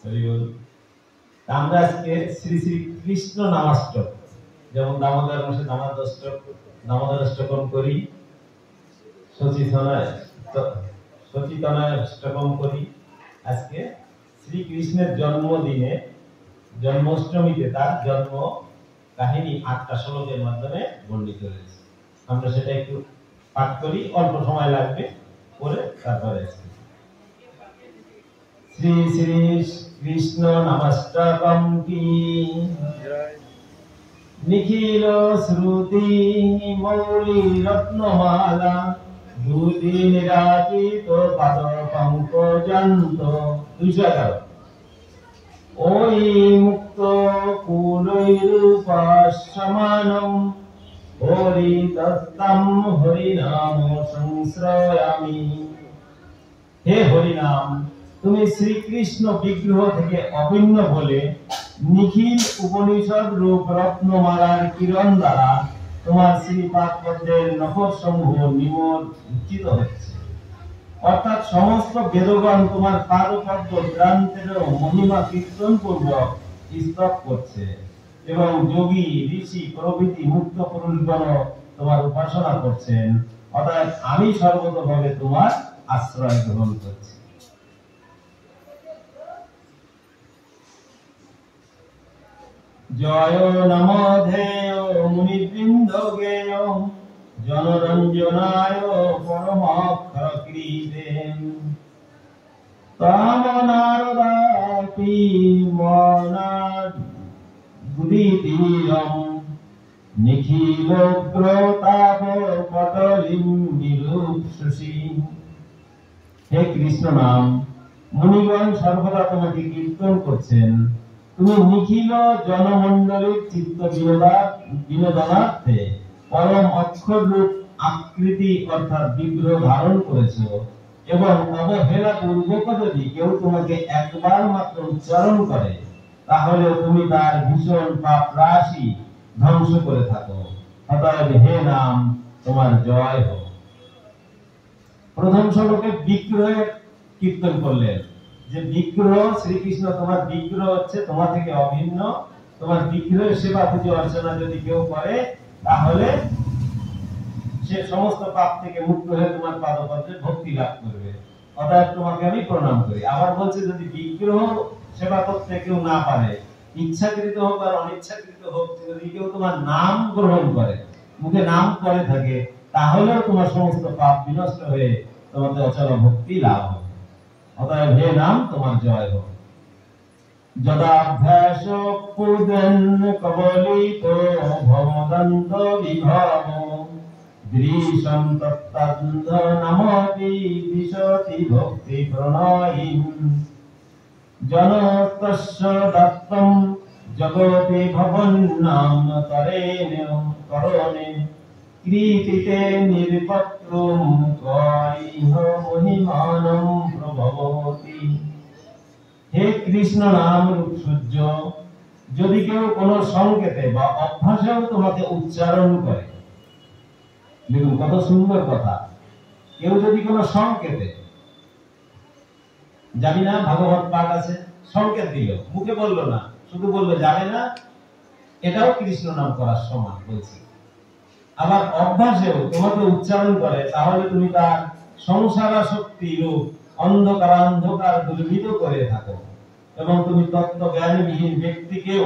হরি বল। আমরা আজকে শ্রী শ্রী কৃষ্ণ নামাষ্টক, যেমন দামোদর মাসে দামোদর অষ্টকম করি, সচিতনায় অষ্টকম করি। আজকে শ্রীকৃষ্ণের জন্মদিনে, জন্মাষ্টমীতে তার জন্ম কাহিনী 8টা শ্লোকের মাধ্যমে বর্ণিত হয়েছে। আমরা সেটা একটু পাঠ করি, অল্প সময় লাগবে, পরে তারপরে শ্রী শ্রী কৃষ্ণ নমস্তকম কি নিখিল শ্রুতি মৌলি রত্নমালা দুতি নিরাচিত পাদ পঙ্কজন্ত। 211। ওই মুক্ত কুলৈরূপসমানম হরিতস্তম হরিনাম সংশ্রয়ামি। হে হরিনাম, তুমি শ্রীকৃষ্ণ বিগ্রহ থেকে অভিন্ন বলে নিখিল উপনিষদ রূপ রত্নমালার কিরণ দ্বারা তোমার শ্রীপাদ পদ্মের নখসমূহ নিমজ্জিত হচ্ছে। অর্থাৎ সমস্ত বেদগণ তোমার পাদপদ্ম গ্রন্থের মহিমা কীর্তন পূর্বক স্তব করছে, এবং যোগী ঋষি প্রভৃতি মুক্ত পুরুষগণ তোমার উপাসনা করছেন। অর্থাৎ আমি সর্বতভাবে তোমার আশ্রয় গ্রহণ করছি। জয় নমধেয় মুনিবৃন্দ গেয় জনরঞ্জনায় পরমাক্ষরকৃতে তামনারদাপি মনাদুদিতিয়ম নিখিলোগ্রতাপ পটলিম বিরূপসি। হে কৃষ্ণ নাম, মুনিগণ সর্বদা তোমাকে কীর্তন করছেন। তুমি নিখিল জনমণ্ডলীর চিত্ত বিনোদনার্থে পরম অক্ষর রূপ আকৃতি অর্থাৎ বিগ্রহ ধারণ করেছো, এবং অবহেলা পূর্বক যদি কেউ তোমাকে একবার মাত্র উচ্চারণ করে তাহলে তুমি তার ভীষণ পাপ রাশি ধ্বংস করে থাকো। অতএব হে নাম, তোমার জয় হোক। প্রথম শ্লোকে বিগ্রহের কীর্তন করলেন, যে বিগ্রহ শ্রীকৃষ্ণ, তোমার বিগ্রহ হচ্ছে তোমার থেকে অভিন্ন। তোমার বিগ্রহের সেবা পুজো অর্চনা যদি কেউ করে তাহলে সে সমস্ত পাপ থেকে মুক্ত হয়ে তোমার পাদপদ্মে ভক্তি লাভ করবে। অতএব তোমাকে আমি প্রণাম করি। আবার বলছে, যদি বিগ্রহ সেবা করতে কেউ না পারে, ইচ্ছাকৃত হোক আর অনিচ্ছাকৃত হোক, যদি কেউ তোমার নাম গ্রহণ করে, মুখে নাম করে থাকে, তাহলেও তোমার সমস্ত পাপ বিনষ্ট হয়ে তোমাদের অচল ভক্তি লাভ হবে। অতএব হে নাম, তোমার জয় হোক। যদাভ্যাস পুদেন কবলিত ভবদন্ত বিভব দৃশম তত্তন্ধ নামতি দিশতি ভক্তি প্রণয়িম জনতস্য দত্তম জগতে ভবন্নাম তরেণ করণে কৃতিতে নির্পত্রম কইহ মহিমানম প্রভবতি। হে কৃষ্ণ নাম রূপ সূর্য, যদি কেউ কোনো সংকেতে বা অভ্যাসেও তোমাকে উচ্চারণ করে, দেখুন কত সুন্দর কথা। কেউ যদি কোনো সংকেতে, জানি না ভাগবত পাঠ আছে, সংকেত দিল, মুখে বললো না, শুধু বললো যাবে না, এটাও কৃষ্ণ নাম করার সমান বলছি। আবার অভ্যাসেও তোমাকে উচ্চারণ করে, তাহলে তুমি তার সংসারাসক্তি রূপ অন্ধকার দূরীভূত করে থাকো, এবং তুমি তত্ত্ব জ্ঞানবিহীন ব্যক্তিকেও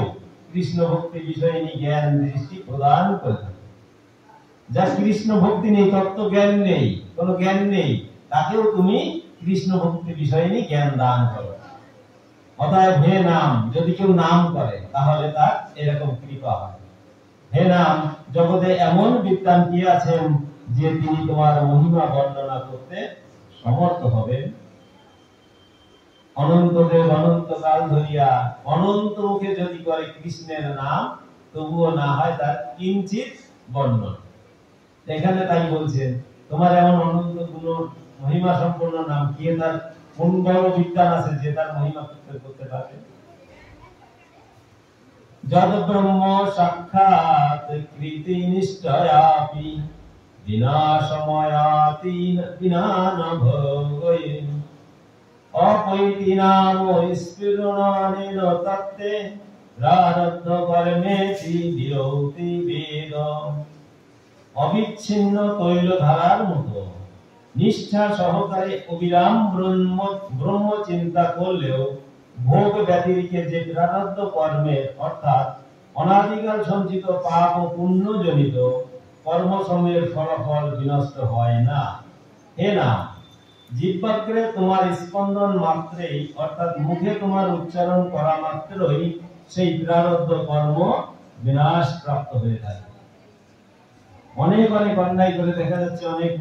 কৃষ্ণ ভক্তি বিষয়নী জ্ঞান দৃষ্টি প্রদান করে থাকো। যার কৃষ্ণ ভক্তি নেই, তত্ত্ব জ্ঞান নেই, কোনো জ্ঞান নেই, তাকেও তুমি কৃষ্ণ ভক্তি বিষয়নী জ্ঞান দান করো। অতএব হে নাম, যদি কেউ নাম করে তাহলে তার এরকম কৃপা হয়। হে নাম, জগতে এমন বিদ্বান কি আছেন যে তিনি তোমার মহিমা বর্ণনা করতে সমর্থ হবেন? অনন্তদেব অনন্তকাল ধরিয়া অনন্ত মুখে যদি করে কৃষ্ণের নাম, তবুও না হয় তার কিঞ্চিত বর্ণনা। এখানে তাই বলছেন, তোমার এমন অনন্ত গুণ মহিমা সম্পন্ন নাম, কি তার কোন বড় বিদ্বান আছে যে তার মহিমা করতে পারবে? যদ ব্রহ্ম সাক্ষাৎ কৃতি নিশ্চয়াপি বিনাশময়াতি বিনান ভোগয়ে অপৈতি নাম স্ফুরণানেন তত্ত্বে প্রারব্ধ কর্মেতি বিরৌতি বেদ। অবিচ্ছিন্ন তৈলধারার মতো নিষ্ঠা সহকারে অবিরাম ব্রহ্ম চিন্তা করলেও ভোগ ব্যতিরিকে যে প্রারব্ধ কর্মের অর্থাৎ অনাদিকাল সঞ্চিত পাপ ও পুণ্য জনিত কর্মসমূহের ফলাফল বিনষ্ট হয় না। হে না, জিহ্বাগ্রে তোমার স্পন্দন মাত্রেই অর্থাৎ মুখে তোমার উচ্চারণ করা মাত্রই সেই প্রারব্ধ কর্ম বিনাশ প্রাপ্ত হয়ে থাকে। অনেক অনেক অন্যায় করে দেখা যাচ্ছে অনেক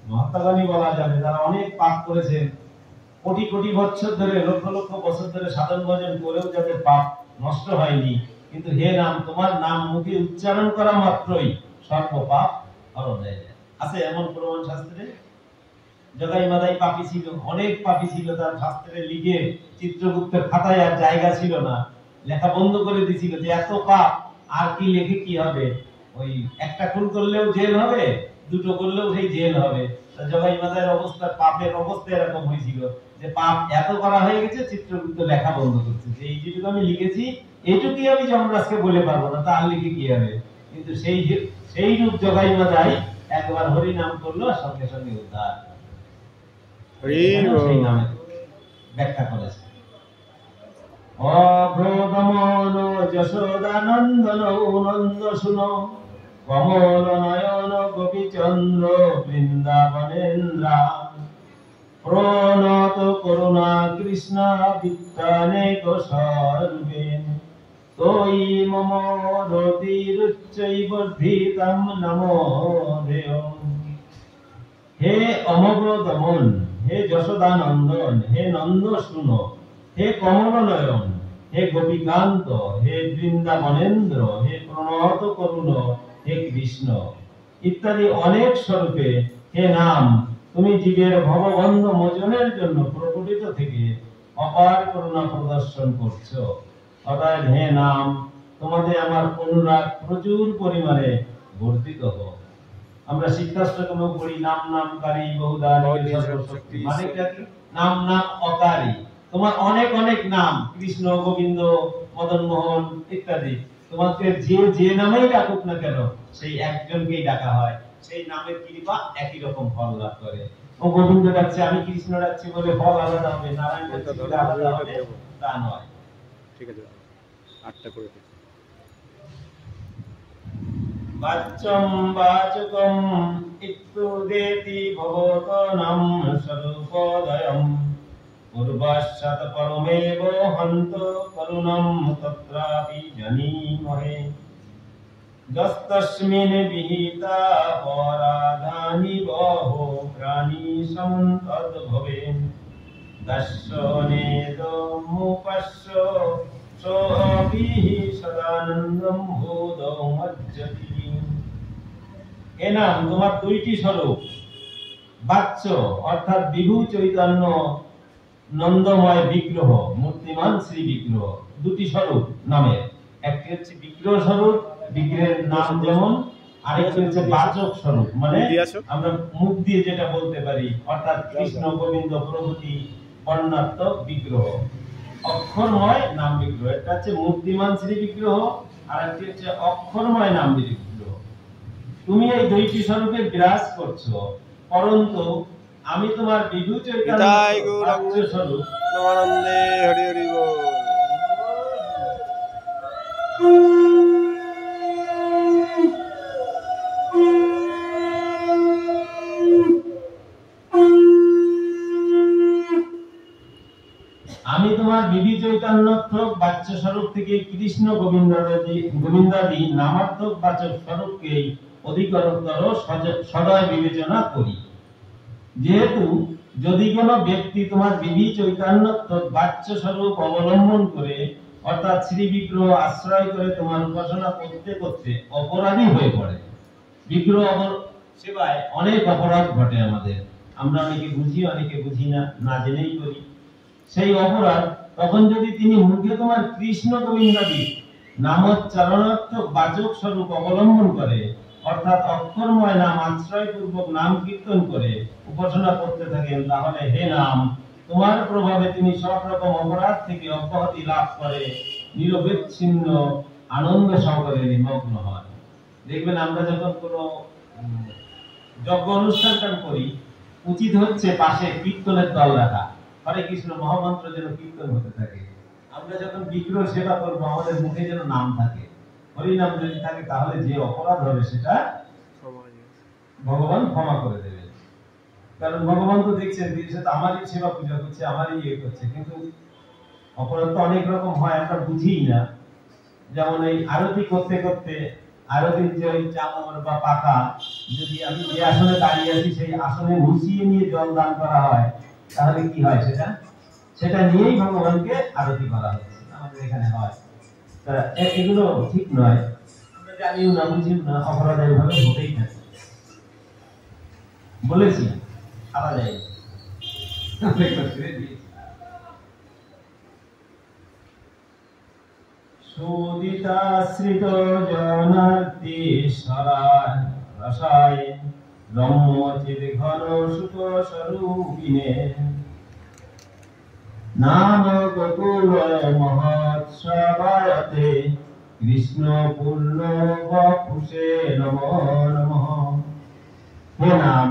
মহাত্মাগণই বলা যাবে, যারা অনেক পাপ করেছেন, কোটি কোটি বছর ধরে লক্ষ লক্ষ বছর ধরে সাধন ভজন করেও যাদের পাপ নষ্ট হয়নি, কিন্তু হে নাম, তোমার নাম মুখে উচ্চারণ করা মাত্রই সর্ব পাপ হরণ হয়ে যায়। আছে এমন প্রমাণ শাস্ত্রে? জগাই মাদাই পাপী ছিল, অনেক পাপী ছিল, তার শাস্ত্রে লিখে চিত্রগুপ্তের খাতায় আর জায়গা ছিল না, লেখা বন্ধ করে দিয়েছিল যে এত পাপ আর কি লেখে কি হবে, ওই একটা খুন করলেও জেল হবে, দুটো করলেও সেই জেল হবে। জগাই মাদাইয়ের অবস্থা, পাপের অবস্থা এরকম হয়েছিল যে পাপ এত করা হয়ে গেছে, চিত্রগুপ্ত লেখা বন্ধ করছে যে এই যেটুকু আমি লিখেছি এইটুকুই আমি যমরাজকে বলে পারবো না, তার লিখে কি হবে। কিন্তু সেই রূপ জগাই মাদাই একবার হরি নাম করলো, সঙ্গে সঙ্গে উদ্ধার। সেই নামে ব্যাখ্যা করেছে। অভ্রগমন যশোদানন্দন নন্দ শুনো, কমল নয়ন গোপীচন্দ্র বৃন্দাবনেন্দ্রা, প্রণত করুণা কৃষ্ণ বিত্তানেক স্বরূপে, তোই মম রতিরুচ্চৈবর্ধিতম নমো দেয়। হে অমগ্র দমন, হে যশোদানন্দন, হে নন্দ শুনো, হে কমল নয়ন, হে গোপীকান্ত, হে বৃন্দাবনেন্দ্র, হে প্রণত করুণ, হে কৃষ্ণ ইত্যাদি অনেক স্বরূপে হে নাম, তুমি জীবের ভববন্ধ মোচনের জন্য প্রকটিত থেকে অপার করুণা প্রদর্শন করছো। অতএব হে নাম, তোমাদের আমার অনুরাগ প্রচুর পরিমাণে বর্ধিত হোক। আমরা শিক্ষাষ্টকমেও পড়ি, নাম নামকারী বহুধা সর্বশক্তি, মানে কি? নাম নাম অকারী, তোমার অনেক অনেক নাম, কৃষ্ণ, গোবিন্দ, মদন মোহন ইত্যাদি, তোমাকে যে যে নামেই ডাকুক না কেন সেই একজনকেই ডাকা হয়, সেই নামের কৃপা একই রকম ফল লাভ করে। ও গোবিন্দ ডাকছে, আমি কৃষ্ণ ডাকছি বলে ফল আলাদা হবে, নারায়ণ ডাকছে বলে আলাদা হবে, তা নয়। ঠিক আছে, 8টা করে দিই। বাচ্চম বাচকম ইত্যুদেতি ভবতনম স্বরূপোদয়ম, পূর্বাশ্চাৎ পরমেব হন্ত করুণম তত্রাপি জানীমহে, যস্তস্মিন বিহিতা পরাধানি বহো প্রাণী সন্তদ্ভবেন, দর্শনেদমুপস্য সোऽপিহি সদানন্দম ভূতমজ্জতি। এ নাম তোমার দুইটি স্বরূপ, বাচ্চ অর্থাৎ বিভু চৈতন্য নন্দময় বিগ্রহ, মূর্তিমান শ্রী বিগ্রহ, দুটি স্বরূপ নামে, একটি হচ্ছে বিগ্রহ স্বরূপ, বিগ্রহের নাম যেমন, আরেকটি হচ্ছে বাচক স্বরূপ, মানে আমরা মুখ দিয়ে যেটা বলতে পারি, অর্থাৎ কৃষ্ণ, গোবিন্দ প্রভৃতি বর্ণাত্মক বিগ্রহ, অক্ষরময় নাম বিগ্রহ। এটা হচ্ছে মূর্তিমান শ্রী বিগ্রহ, আর একটি হচ্ছে অক্ষরময় নাম বিগ্রহ। তুমি এই দুইটি স্বরূপে বিরাজ করছো, পরন্তু আমি তোমার বিভু চৈতন্য স্বরূপ নমানন্দে হরি হরি বল। আমি তোমার বিভু চৈতন্যত্মক বাচ্য স্বরূপ থেকে কৃষ্ণ গোবিন্দাদি নামাত্মক বাচক স্বরূপকে অধিকতর সদয় বিবেচনা করি। যেহেতু যদি কোনো ব্যক্তি তোমার বিধি চৈতন্যত্মক বাচ্য স্বরূপ অবলম্বন করে, অর্থাৎ শ্রী বিগ্রহ আশ্রয় করে তোমার উপাসনা করতে করতে অপরাধী হয়ে পড়ে, বিগ্রহ সেবায় অনেক অপরাধ ঘটে আমাদের, আমরা অনেকে বুঝি অনেকে বুঝি না, না জেনেই করি সেই অপরাধ। তখন যদি তিনি মুখে তোমার কৃষ্ণ গোবিন্দাদি নামোচ্চারণাত্মক বাচক স্বরূপ অবলম্বন করে, অর্থাৎ অক্ষরময় নাম আশ্রয় পূর্বক নাম কীর্তন করে উপাসনা করতে থাকেন, তাহলে হে নাম, তোমার প্রভাবে তিনি সব রকম অপরাধ থেকে অব্যাহতি লাভ করে নিরবিচ্ছিন্ন আনন্দ সাগরে নিমগ্ন হন। দেখবেন আমরা যখন কোনো যজ্ঞ অনুষ্ঠান করি, উচিত হচ্ছে পাশে কীর্তনের দল রাখা, হরে কৃষ্ণ মহামন্ত্র যেন কীর্তন হতে থাকে। আমরা যখন বিগ্রহ সেবা করবো, আমাদের মুখে যেন নাম থাকে, হরি নাম যদি থাকে, তাহলে যে অপরাধ হবে সেটা ভগবান ক্ষমা করে দেবেন। কারণ ভগবান তো দেখছেন সে তো আমারই সেবা পূজা করছে, আমারই ইয়ে করছে, কিন্তু অপরাধ তো অনেক রকম হয়, আমরা বুঝিই না। যেমন এই আরতি করতে করতে আরতির যে ওই চামর বা পাতা, যদি আমি যে আসনে দাঁড়িয়ে আছি সেই আসনে মিশিয়ে নিয়ে জল দান করা হয়, তাহলে কি হয়? সেটা নিয়েই ভগবানকে আরতি করা হচ্ছে, আমাদের এখানে হয়। তা এগুলো ঠিক নয়, আমরা জানিও না, বুঝিও না, অপরাধ এইভাবে হতেই থাকে। বলেছি খাওয়া যায় সুদিতাশ্রিত জনার্তি সরায় রসায় রম্য চিদ ঘন সুখ স্বরূপিনে নাম গোকুল মহোৎসবায়তে কৃষ্ণ পূর্ণ বপুষে নমো নমঃ। হে নাম,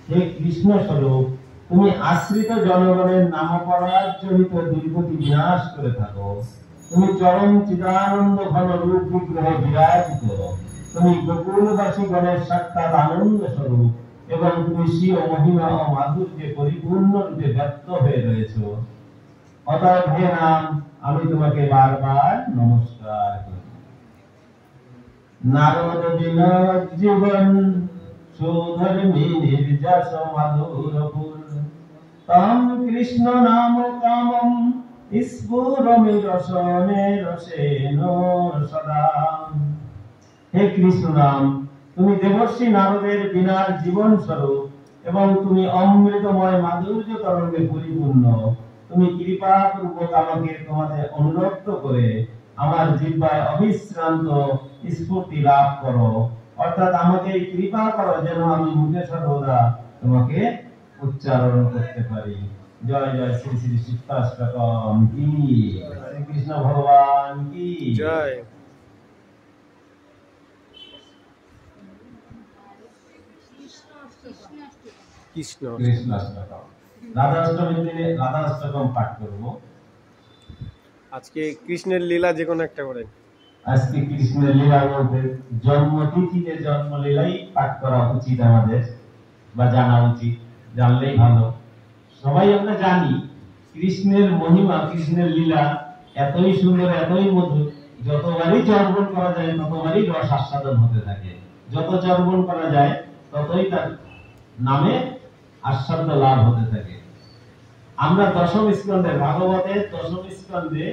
হে কৃষ্ণ স্বরূপ, তুমি আশ্রিত জনগণের নামপরাধ জনিত দুর্গতি বিনাশ করে থাকো। তুমি চরম চিদানন্দ ঘন রূপ বিগ্রহে বিরাজিত। তুমি গোকুলবাসী গণের সাক্ষাৎ আনন্দ স্বরূপ এবং তুমি স্বীয় মহিমা ও মাধুর্যে পরিপূর্ণ রূপে ব্যক্ত হয়ে রয়েছ। অতএব হে নাম, আমি তোমাকে বারবার নমস্কার করি। নারদ বিনোদ জীবন সুধর্মী নির্যাস মাধুরপুর তম কৃষ্ণ নাম কামম স্ফুরমি রসনে রসেন সদা। হে কৃষ্ণ নাম, তুমি দেবর্ষি নারদের বিনার জীবন স্বরূপ এবং তুমি অমৃতময় মাধুর্য তরঙ্গে পরিপূর্ণ। তুমি কৃপা পূর্বক আমাকে তোমাদের অনুরক্ত করে আমার জিহ্বায় অবিশ্রান্ত স্ফূর্তি লাভ করো, অর্থাৎ আমাকে কৃপা করো যেন আমি মুখে সর্বদা তোমাকে উচ্চারণ করতে পারি। জয় জয় শ্রী শ্রী সীতাষ্টকম কি, শ্রীকৃষ্ণ ভগবান কি জয়। কৃষ্ণ কৃষ্ণাষ্টকম, রাধাষ্টমীর দিনে রাধাষ্টকম পাঠ করব। আজকে কৃষ্ণের লীলা যে কোনো একটা করেন। আজকে কৃষ্ণের লীলার মধ্যে জন্মতিথিতে জন্মলীলাই পাঠ করা উচিত আমাদের, বা জানা উচিত, জানলেই ভালো। সবাই আমরা জানি কৃষ্ণের মহিমা, কৃষ্ণের লীলা এতই সুন্দর, এতই মধুর, যতবারই চর্বণ করা যায় ততবারই রস আস্বাদন হতে থাকে। যত চর্বণ করা যায় ততই তার নামে আস্বাদ্য লাভ হতে থাকে। আমরা দশম স্কন্ধে, ভাগবতের দশম স্কন্ধে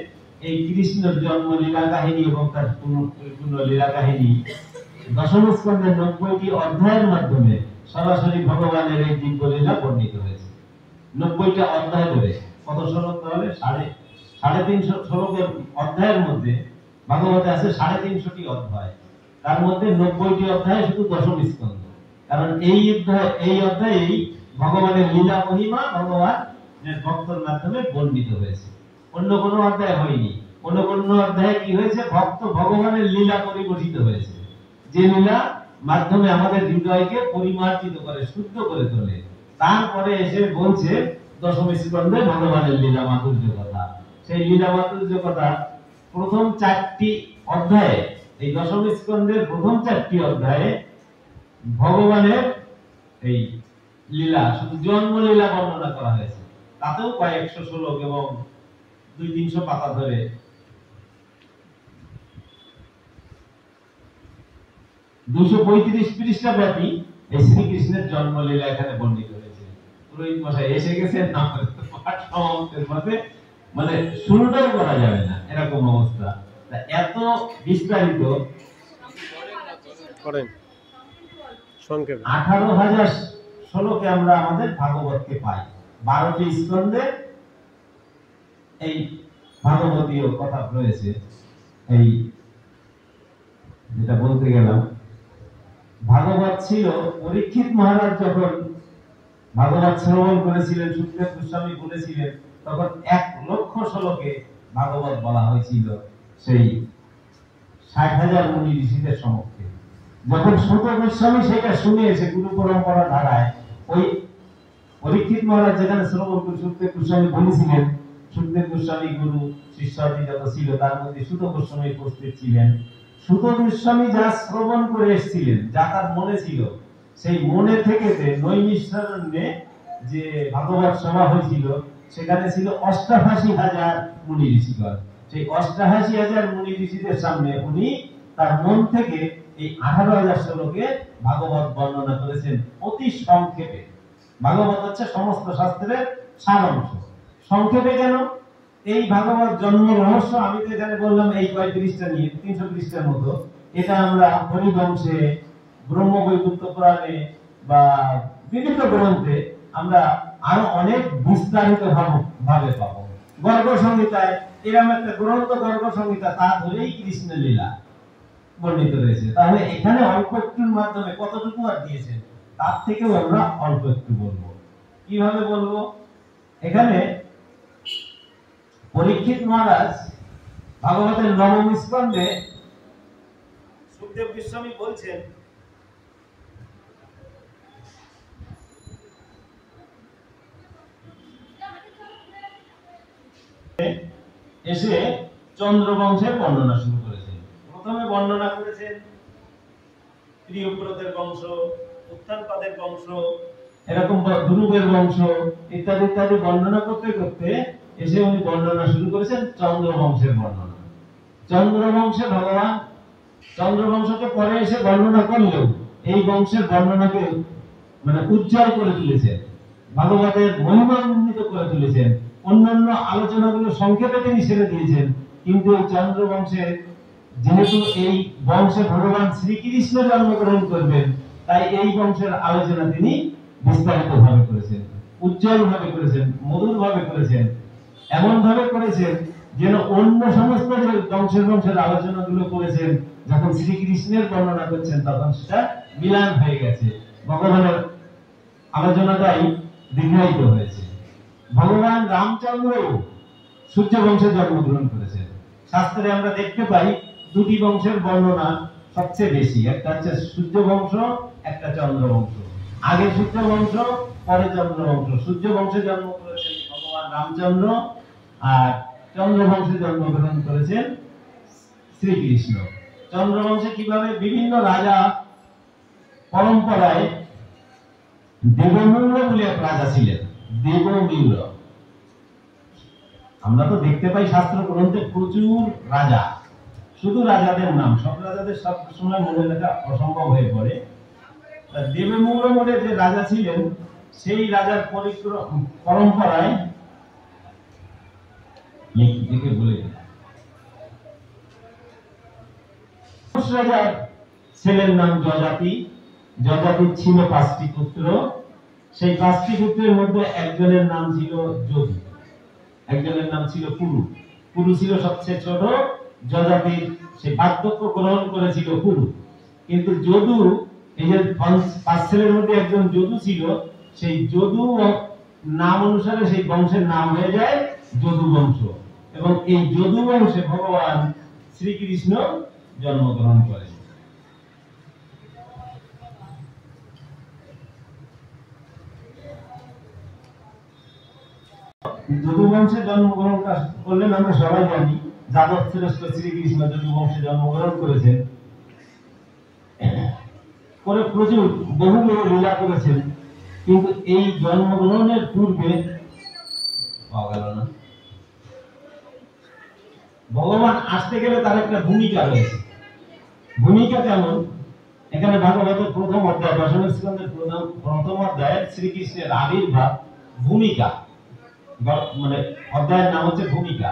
এই কৃষ্ণের জন্ম লীলা কাহিনী এবং তার পূর্ণ লীলা কাহিনী দশম স্কন্ধের 90টি অধ্যায়ের মাধ্যমে সরাসরি ভগবানের এই দিব্য লীলা বর্ণিত হয়েছে। 90টা অধ্যায় ধরে, কত শ্লোক তাহলে? 350 শ্লোকের অধ্যায়ের মধ্যে ভাগবতে আছে 350টি অধ্যায়, তার মধ্যে 90টি অধ্যায় শুধু দশম স্কন্ধ। কারণ এই অধ্যায়েই ভগবানের লীলা মহিমা ভগবান ভক্তের মাধ্যমে বর্ণিত হয়েছে, অন্য কোনো অধ্যায় হয়নি। অন্য কোনো অধ্যায়ে কি হয়েছে? ভক্ত ভগবানের লীলা পরিবর্তিত হয়েছে, যে লীলা মাধ্যমে আমাদের হৃদয়কে পরিমার্জিত করে, শুদ্ধ করে তোলে। তারপরে এসে বলছে দশম স্কন্ধে ভগবানের লীলা মাধুর্য কথা। সেই লীলা মাধুর্য কথা প্রথম 4টি অধ্যায়ে, এই দশম স্কন্ধের প্রথম 4টি অধ্যায়ে ভগবানের এই লীলা, শুধু জন্ম লীলা বর্ণনা করা হয়েছে। তাতেও কয়েকশো শ্লোক এবং 200-300 পাতা ধরে 235 পৃষ্ঠা ব্যাপী এই শ্রীকৃষ্ণের জন্মলীলা এখানে বর্ণিত হয়েছে। পুরোহিত মশাই এসে গেছেন, পাঠ সমাপ্তের পথে, মানে শুরুটাও করা যাবে না এরকম অবস্থা। এত বিস্তারিত করেন সংক্ষেপে 18,000 শ্লোকে আমরা আমাদের ভাগবতকে পাই। 12টি স্কন্ধে এই ভাগবতীয় কথা রয়েছে। এই যেটা বলতে গেলাম, ভাগবত ছিল পরীক্ষিত মহারাজ যখন ভাগবত শ্রবণ করেছিলেন, সুখদেব গোস্বামী বলেছিলেন, তখন 1,00,000 শ্লোকে ভাগবত বলা হয়েছিল সেই 60,000 মুনি ঋষিদের সম্মুখে। যখন সুত গোস্বামী সেটা শুনে এসে গুরু পরম্পরা ধারায় ওই পরীক্ষিত মহারাজ যেখানে শ্রবণ করে সুখদেব গোস্বামী বলেছিলেন, সুখদেব গোস্বামী গুরু শিষ্যাদি যত ছিল তার মধ্যে সুত গোস্বামী উপস্থিত ছিলেন। সুত গোস্বামী যা শ্রবণ করে এসেছিলেন, যা তার মনে ছিল, সেই মনে থেকে নৈমিষারণ্যে যে ভাগবত সভা হয়েছিল সেখানে ছিল 88,000 মুনি ঋষিগণ। সেই 88,000 মুনি ঋষিদের সামনে উনি তার মন থেকে এই 18,000 শ্লোকে ভাগবত বর্ণনা করেছেন অতি সংক্ষেপে। ভাগবত হচ্ছে সমস্ত শাস্ত্রের সারাংশ। সংক্ষেপে কেন? এই ভাগবত জন্ম রহস্য আমি তো এখানে বললাম এই কয়েক পৃষ্ঠা নিয়ে, 300 পৃষ্ঠার মতো। এটা আমরা হরিবংশে, ব্রহ্মবৈবর্ত পুরাণে বা বিভিন্ন গ্রন্থে আমরা আরো অনেক বিস্তারিত ভাবে পাবো। গর্গ সংহিতায় এরকম একটা গ্রন্থ, গর্গ সংহিতা, তা ধরেই কৃষ্ণ লীলা বর্ণিত রয়েছে। তাহলে এখানে অল্প একটুর মাধ্যমে কতটুকু আর দিয়েছেন, তার থেকেও আমরা অল্প একটু বলবো। কিভাবে বলবো? এখানে পরীক্ষিত মহারাজ ভাগবতের 9ম স্কন্ধে সুখদেব গোস্বামী বলছেন, এসে চন্দ্রবংশের বর্ণনা শুরু করেছেন। প্রথমে বর্ণনা করেছেন প্রিয়ব্রতের বংশ, উত্থানপাদের বংশ, এরকম ধ্রুবের বংশ ইত্যাদি ইত্যাদি বর্ণনা করতে করতে এসে উনি বর্ণনা শুরু করেছেন চন্দ্রবংশের বর্ণনা। চন্দ্রবংশে ভগবান চন্দ্রবংশকে পরে এসে বর্ণনা করলেও এই বংশের বর্ণনাকে মানে উজ্জ্বল করে তুলেছেন, ভাগবতের মহিমান্বিত করে তুলেছেন। অন্যান্য আলোচনাগুলো সংক্ষেপে তিনি ছেড়ে দিয়েছেন, কিন্তু এই চন্দ্রবংশে যেহেতু এই বংশে ভগবান শ্রীকৃষ্ণ জন্মগ্রহণ করবেন, তাই এই বংশের আলোচনা তিনি বিস্তারিত ভাবে করেছেন, উজ্জ্বল ভাবে করেছেন, মধুর ভাবে করেছেন, এমন ভাবে করেছেন যেন অন্য সমস্ত যে বংশের আলোচনাগুলো করেছেন যখন শ্রীকৃষ্ণের বর্ণনা করছেন তখন সেটা মিলান হয়ে গেছে, ভগবানের আলোচনাটাই দীর্ঘায়িত হয়েছে। ভগবান রামচন্দ্র সূর্য বংশে জন্মগ্রহণ করেছেন। শাস্ত্রে আমরা দেখতে পাই দুটি বংশের বর্ণনা সবচেয়ে বেশি, একটা হচ্ছে সূর্য বংশ, একটা চন্দ্র বংশ। আগে সূর্য বংশ, পরে চন্দ্র বংশ। সূর্য বংশে জন্ম করেছেন ভগবান রামচন্দ্র, আর চন্দ্র বংশে জন্মগ্রহণ করেছেন শ্রীকৃষ্ণ। চন্দ্র বংশে কিভাবে বিভিন্ন রাজা পরম্পরায় দেবমূল্য বলে এক রাজা ছিলেন, দেবমূল্য। আমরা তো দেখতে পাই শাস্ত্র গ্রন্থে প্রচুর রাজা, শুধু রাজাদের নাম, সব রাজাদের সব সময় মনে রাখা অসম্ভব হয়ে পড়ে। দেবমূল্য বলে যে রাজা ছিলেন, সেই রাজার পরম্পরায় রাজার ছেলের নাম যজাতি। যজাতির ছিল 5টি পুত্র। সেই 5টি পুত্রের মধ্যে একজনের নাম ছিল যদু, একজনের নাম ছিল কুরু। কুরু ছিল সবচেয়ে ছোট। যজাতির সেই বার্ধক্য গ্রহণ করেছিল কুরু, কিন্তু যদু, এই যে 5 ছেলের মধ্যে একজন যদু ছিল, সেই যদু নাম অনুসারে সেই বংশের নাম হয়ে যায় যদু বংশ, এবং এই যদু বংশে ভগবান শ্রীকৃষ্ণ জন্মগ্রহণ করেন। যদু বংশে জন্মগ্রহণ করলেন আমরা সবাই জানি। যাদব শ্রেষ্ঠ শ্রীকৃষ্ণ যদু বংশে জন্মগ্রহণ করেছেন, করে প্রচুর বহু বহু লীলা করেছেন, কিন্তু এই জন্মগ্রহণের পূর্বে পাওয়া গেল না। ভগবান আসতে গেলে তার একটা ভূমিকা রয়েছে। ভূমিকা কেমন? এখানে ভাগবতের প্রথম অধ্যায়, 10ম স্কন্ধের প্রথম অধ্যায়ে শ্রীকৃষ্ণের আবির্ভাব ভূমিকা, মানে অধ্যায়ের নাম হচ্ছে ভূমিকা।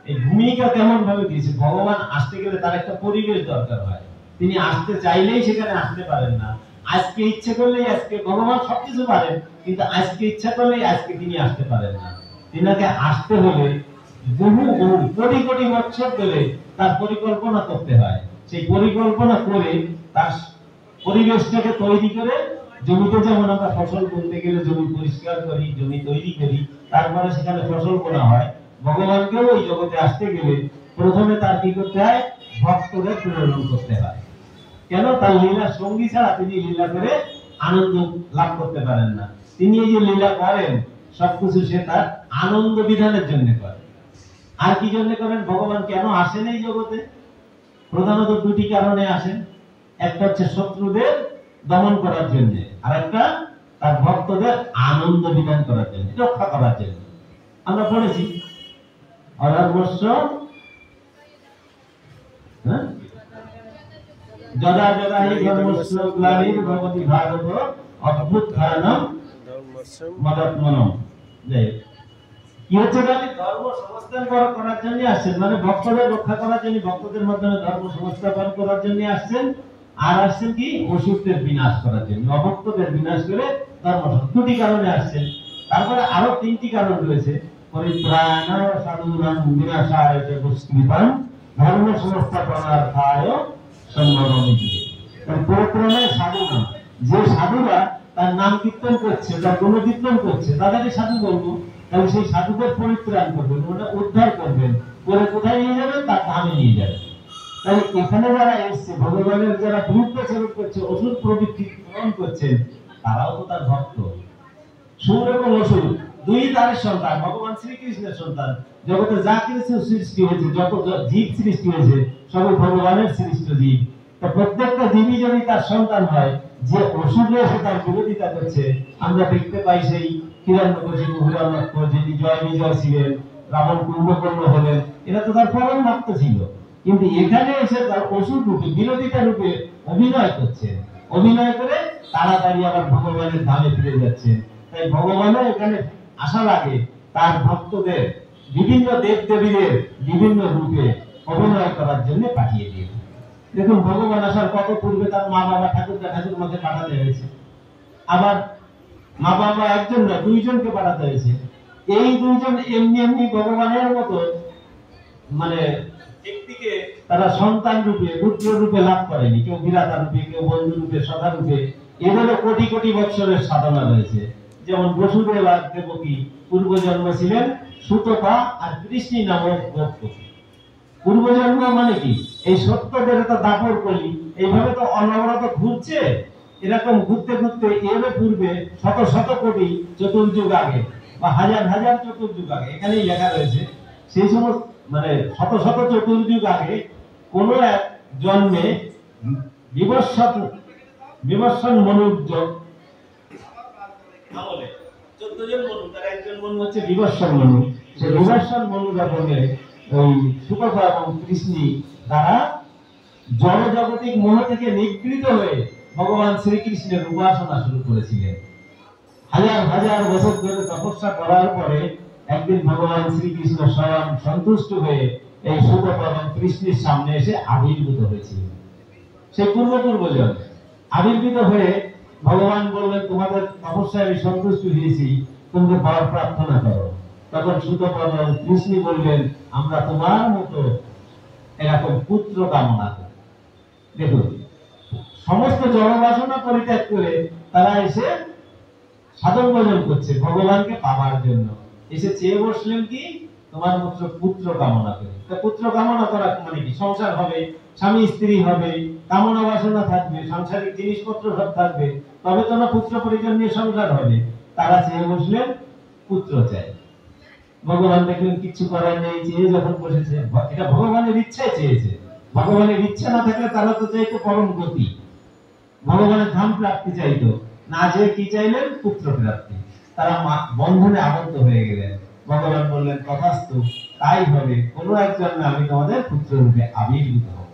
এই ভূমিকা কেমন ভাবে দিয়েছে? ভগবান আসতে গেলে তার একটা পরিবেশ দরকার হয়। তিনি আসতে চাইলেই সেখানে আসতে পারেন না। আজকে ইচ্ছে করলেই আজকে, ভগবান সবকিছু পারেন, কিন্তু আজকে ইচ্ছা করলেই আজকে তিনি আসতে পারেন না। তিনাকে আসতে হলে বহু বহু কোটি কোটি বছর ধরে তার পরিকল্পনা করতে হয়। সেই পরিকল্পনা করে তার পরিবেশটাকে তৈরি করে জমিতে যেমন আমরা ফসল বুনতে গেলে জমি পরিষ্কার করি, জমি তৈরি করি, তারপরে সেখানে ফসল বোনা হয়, ভগবানকেও এই জগতে আসতে গেলে প্রথমে তার কি করতে হয়? ভক্তদের প্রেরণ করতে হয়। কেন? তার লীলা সঙ্গী ছাড়া তিনি লীলা করে আনন্দ লাভ করতে পারেন না। তিনি এই যে লীলা করেন সবকিছু সে তার আনন্দ বিধানের জন্য করে। আর কি জন্য করেন? ভগবান কেন আসেন এই জগতে? প্রধানত দুটি কারণে আসেন। একটা হচ্ছে শত্রুদের দমন করার জন্য, আর একটা তার ভক্তদের আনন্দ বিধান করার জন্য, রক্ষা করার জন্য। আমরা পড়েছি অধর্মস্য যদা যদা হি ধর্মস্য গ্লানির্ভবতি ভারত অভ্যুত্থানম মদাত্মনম। কি হচ্ছে? তাহলে ধর্ম সংস্থান করার জন্য আসছেন, মানে ভক্তদের রক্ষা করার জন্য, ভক্তদের মাধ্যমে ধর্ম সংস্থাপন করার জন্য আসছেন। আর আসছেন কি? অসুরদের বিনাশ করার জন্য, অভক্তদের বিনাশ করে ধর্ম। দুটি কারণে আসছেন। তারপরে আরো তিনটি কারণ রয়েছে। পরিত্রাণ সাধুনাং বিনাশায় চ দুষ্কৃতাং ধর্ম সংস্থাপনার্থায় সম্মানমিতি। পরিত্রাণায় সাধুনাং, যে সাধুরা তার নাম কীর্তন করছে, তার গুণকীর্তন করছে, তাদেরকে সাধু বলবো। তাহলে সেই সাধুদের পরিত্রাণ করবেন, মানে উদ্ধার করবেন, করে কোথায় নিয়ে যাবেন? তার ধামে নিয়ে যাবেন। তাই এখানে যারা এসছে, ভগবানের যারা বিরুদ্ধাচরণ করছে, অসুর প্রবৃত্তি গ্রহণ করছেন, তারাও তো তার ভক্ত। সুর এবং অসুর দুই তারের সন্তান, ভগবান শ্রীকৃষ্ণের সন্তান। জগতে যা কিছু সৃষ্টি হয়েছে, যত জীব সৃষ্টি হয়েছে, সবই ভগবানের সৃষ্ট জীব। তো প্রত্যেকটা জীবই যদি তার সন্তান হয়, যে অসুর এসে তার বিরোধিতা করছে, আমরা দেখতে পাই সেই হিরণ্যকশিপু, হিরণ্যাক্ষ, যিনি জয় বিজয় ছিলেন, রাবণ কুম্ভকর্ণ হলেন, এরা তো তার পরম ভক্ত ছিল। কিন্তু এখানে এসে তার অসুর রূপে, বিরোধিতা রূপে অভিনয় করছে। অভিনয় করে তাড়াতাড়ি আবার ভগবানের ধামে ফিরে যাচ্ছে। তাই ভগবানও এখানে আসার আগে তার ভক্তদের বিভিন্ন দেব দেবীদের বিভিন্ন রূপে অভিনয় করার জন্য পাঠিয়ে দিয়েছে। দেখুন, ভগবান আসার কত পূর্বে তার মা বাবা ঠাকুরমাকে পাঠাতে হয়েছে। আবার মা বাবা একজন না, দুইজনকে পাঠাতে হয়েছে। এই দুইজন এমনি এমনি ভগবানের মতো, মানে একদিকে তারা সন্তান রূপে, পুত্র রূপে লাভ করেনি, কেউ বিরাতা রূপে, কেউ বন্ধু রূপে, সদা রূপে। এদেরও কোটি কোটি বৎসরের সাধনা রয়েছে। যেমন বসুদেব আর দেবকী পূর্বজন্ম ছিলেন সুতপা আর কৃষ্ণী নামক গোপপতি। পূর্বজন্ম মানে কি? এই সত্যদের তো দাপর কলি, এইভাবে তো অনবরত ঘুরছে। এরকম ঘুরতে ঘুরতে এর পূর্বে শত শত কোটি চতুর্যুগ আগে বা হাজার হাজার চতুর্যুগ আগে, এখানেই লেখা রয়েছে, সেই সমস্ত মানে শত শত চতুর্যুগ আগে কোন এক জন্মে বিবর্ষণ মনুর্য আমলে 14 জন মনু, তার একজন মনু হচ্ছে বিবর্ষণ মনু। সেই বিবর্ষণ মনু যখনে ওই সুতপা এবং কৃষ্ণী দ্বারা জড় জাগতিক মোহ থেকে নিবৃত হয়ে ভগবান শ্রীকৃষ্ণের উপাসনা শুরু করেছিলেন। হাজার হাজার বছর ধরে তপস্যা করার পরে একদিন ভগবান শ্রীকৃষ্ণ স্বয়ং সন্তুষ্ট হয়ে এই সুতপা এবং কৃষ্ণের সামনে এসে আবির্ভূত হয়েছিলেন। সেই পূর্বজন আবির্ভূত হয়ে ভগবান বললেন, তোমাদের তপস্যায় আমি সন্তুষ্ট হয়েছি, তোমরা বর প্রার্থনা করো। তখন সুতপা এবং কৃষ্ণ বললেন, আমরা তোমার মতো এরকম পুত্র কামনা করি। দেখুন, সমস্ত জড়বাসনা পরিত্যাগ করে তারা এসে সাধন ভজন করছে ভগবানকে পাবার জন্য। এসে চেয়ে বসলেন কি? তোমার পুত্র কামনা করে। পুত্র কামনা করা মানে কি? সংসার হবে, স্বামী স্ত্রী হবে, কামনা বাসনা থাকবে, সাংসারিক জিনিসপত্র সব থাকবে, তবে তো না পুত্র পরিজন নিয়ে সংসার হবে। তারা চেয়ে বসলেন, পুত্র চাই। ভগবান দেখলেন কিছু করার নেই, চেয়ে যখন বসেছে, এটা ভগবানের ইচ্ছায় চেয়েছে। ভগবানের ইচ্ছা না থাকলে তারা তো চাইতো পরম গতি, ভগবানের ধাম প্রাপ্তি চাইতো না, যে কি চাইলেন? পুত্র প্রাপ্তি। তারা বন্ধনে আবদ্ধ হয়ে গেলেন। ভগবান বললেন, তথাস্তু, তাই হবে, কোন একজন না আমি তোমাদের পুত্র রূপে আবির্ভূত হব।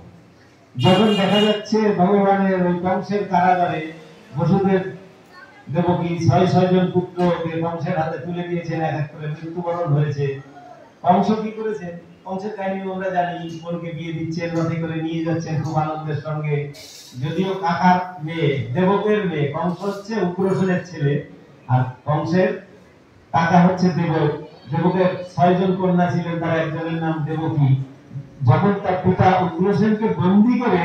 যখন দেখা যাচ্ছে ভগবানের ওই কংসের কারাগারে বসুদেব দেবকী ৬ জন পুত্রকে কংসের হাতে তুলে দিয়েছেন, এক এক করে মৃত্যুবরণ হয়েছে। কংস কি করেছে? কংসের কাহিনী আমরা জানি, বোনকে বিয়ে দিচ্ছেন, রথে করে নিয়ে যাচ্ছেন খুব আনন্দের সঙ্গে। যদিও কাকার মেয়ে, দেবকের মেয়ে, কংস হচ্ছে উগ্রসেনের ছেলে, আর কংসের কাকা হচ্ছে দেবক। দেবকের ৬ জন কন্যা ছিলেন, তার একজনের নাম দেবকী। যখন তার পিতা উগ্রসেনকে বন্দী করে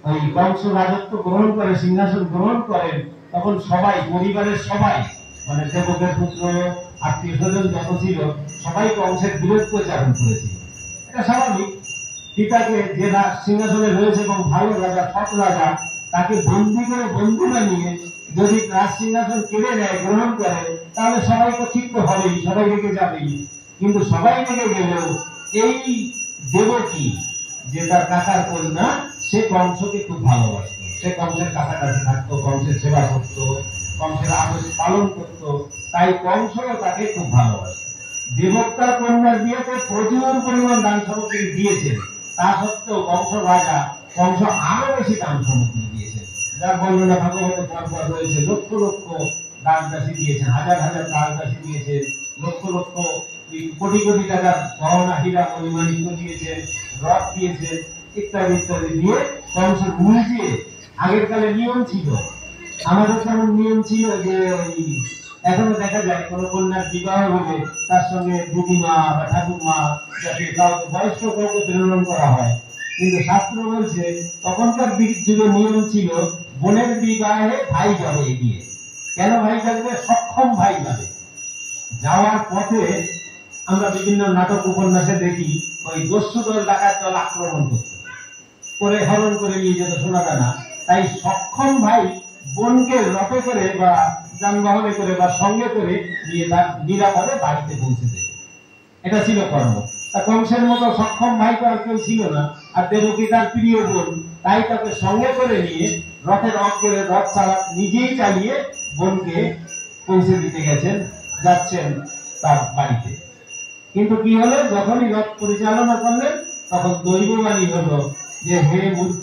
ওই কংস রাজত্ব গ্রহণ করে, সিংহাসন গ্রহণ করেন, তখন সবাই পরিবারের সবাই মানে দেবকের পুত্র আত্মীয় স্বজন যত ছিল সবাই কংসের বিরোধ প্রচারণ করেছে। এটা স্বাভাবিক। পিতাকে যে সিংহাসনে রয়েছে এবং ভালো রাজা সৎ রাজা তাকে বন্দি করে বন্দি বানিয়ে যদি রাজ সিংহাসন কেড়ে নেয় গ্রহণ করে তাহলে সবাই তো ঠিক তো হবেই, সবাই রেগে যাবেই। কিন্তু সবাই রেগে গেলেও এই দেবকী যে তার কাকার কন্যা সে কংসকে খুব ভালোবাসত, সে কংসের কাছাকাছি থাকতো, কংসের সেবা করতো, কংসের আদেশ পালন করতো, তাই কংসও তাকে খুব ভালোবাসত। দেবক তার কন্যার বিয়েতে প্রচুর পরিমাণ দান সামগ্রী দিয়েছেন, তা সত্ত্বেও কংস রাজা কংস আরো বেশি দান সামগ্রী দিয়েছেন, যার বর্ণনা ভাগবতে পরপর রয়েছে। লক্ষ লক্ষ দান দাসী দিয়েছেন, হাজার হাজার দান দাসী দিয়েছেন, লক্ষ লক্ষ কোটি কোটি টাকার গহনা হীরা মণিমাণিক্য দিয়েছেন, রথ দিয়েছেন, ইত্যাদি ইত্যাদি দিয়ে কংস নিজে। আগের কালে নিয়ম ছিল, আমাদের যেমন নিয়ম ছিল যে এখনো দেখা যায় কোন কন্যার বিবাহ হলে তার সঙ্গে দিদিমা বা ঠাকুরমা যাতে কাউকে বয়স্ক কাউকে প্রেরণ করা হয়। কিন্তু শাস্ত্র বলছে তখনকার যুগে নিয়ম ছিল বোনের বিবাহে ভাই যাবে এগিয়ে। কেন ভাই যাবে? সক্ষম ভাই যাবে। যাওয়ার পথে আমরা বিভিন্ন নাটক উপন্যাসে দেখি ওই দস্যু দল ডাকাত দল আক্রমণ করে হরণ করে নিয়ে যেত সোনাদানা। তাই সক্ষম ভাই বোনকে রথে করে বা যানবাহনে করে বা সঙ্গে করে নিয়ে তার নিরাপদে বাড়িতে পৌঁছে দেবে, এটা ছিল কর্ম। তা কংসের মতো সক্ষম ভাই তো আর কেউ ছিল না, আর দেবকী তার প্রিয় বোন, তাই তাকে সঙ্গে করে নিয়ে রথে রথ করে রথ নিজেই চালিয়ে বোনকে পৌঁছে দিতে যাচ্ছেন তার বাড়িতে। কিন্তু কি হলো, যখনই রথ পরিচালনা করলেন তখন দৈববাণী হলো যে হে মূর্খ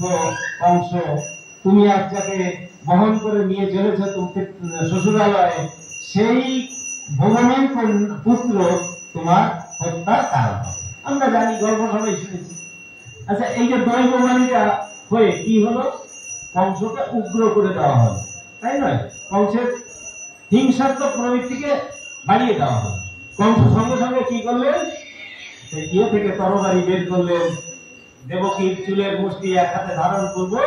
কংস, তুমি আজ যাকে বহন করে নিয়ে চলেছ শ্বশুরালয়ে, সেই ভগবানের পুত্র তোমার হত্যার কারণ হবে। আমরা জানি, গল্প সবাই শুনেছি। আচ্ছা, এই যে দৈববাণীটা হয়ে কি হলো, কংসকে উগ্র করে দেওয়া হলো, তাই নয়? কংসের হিংসাত্মক প্রবৃত্তিকে বাড়িয়ে দেওয়া হলো। কংস সঙ্গে সঙ্গে কি করলেন, ইয়ে থেকে তরবারি বের করলেন, দেবকীর চুলের মুষ্টি এক হাতে ধারণ করবো,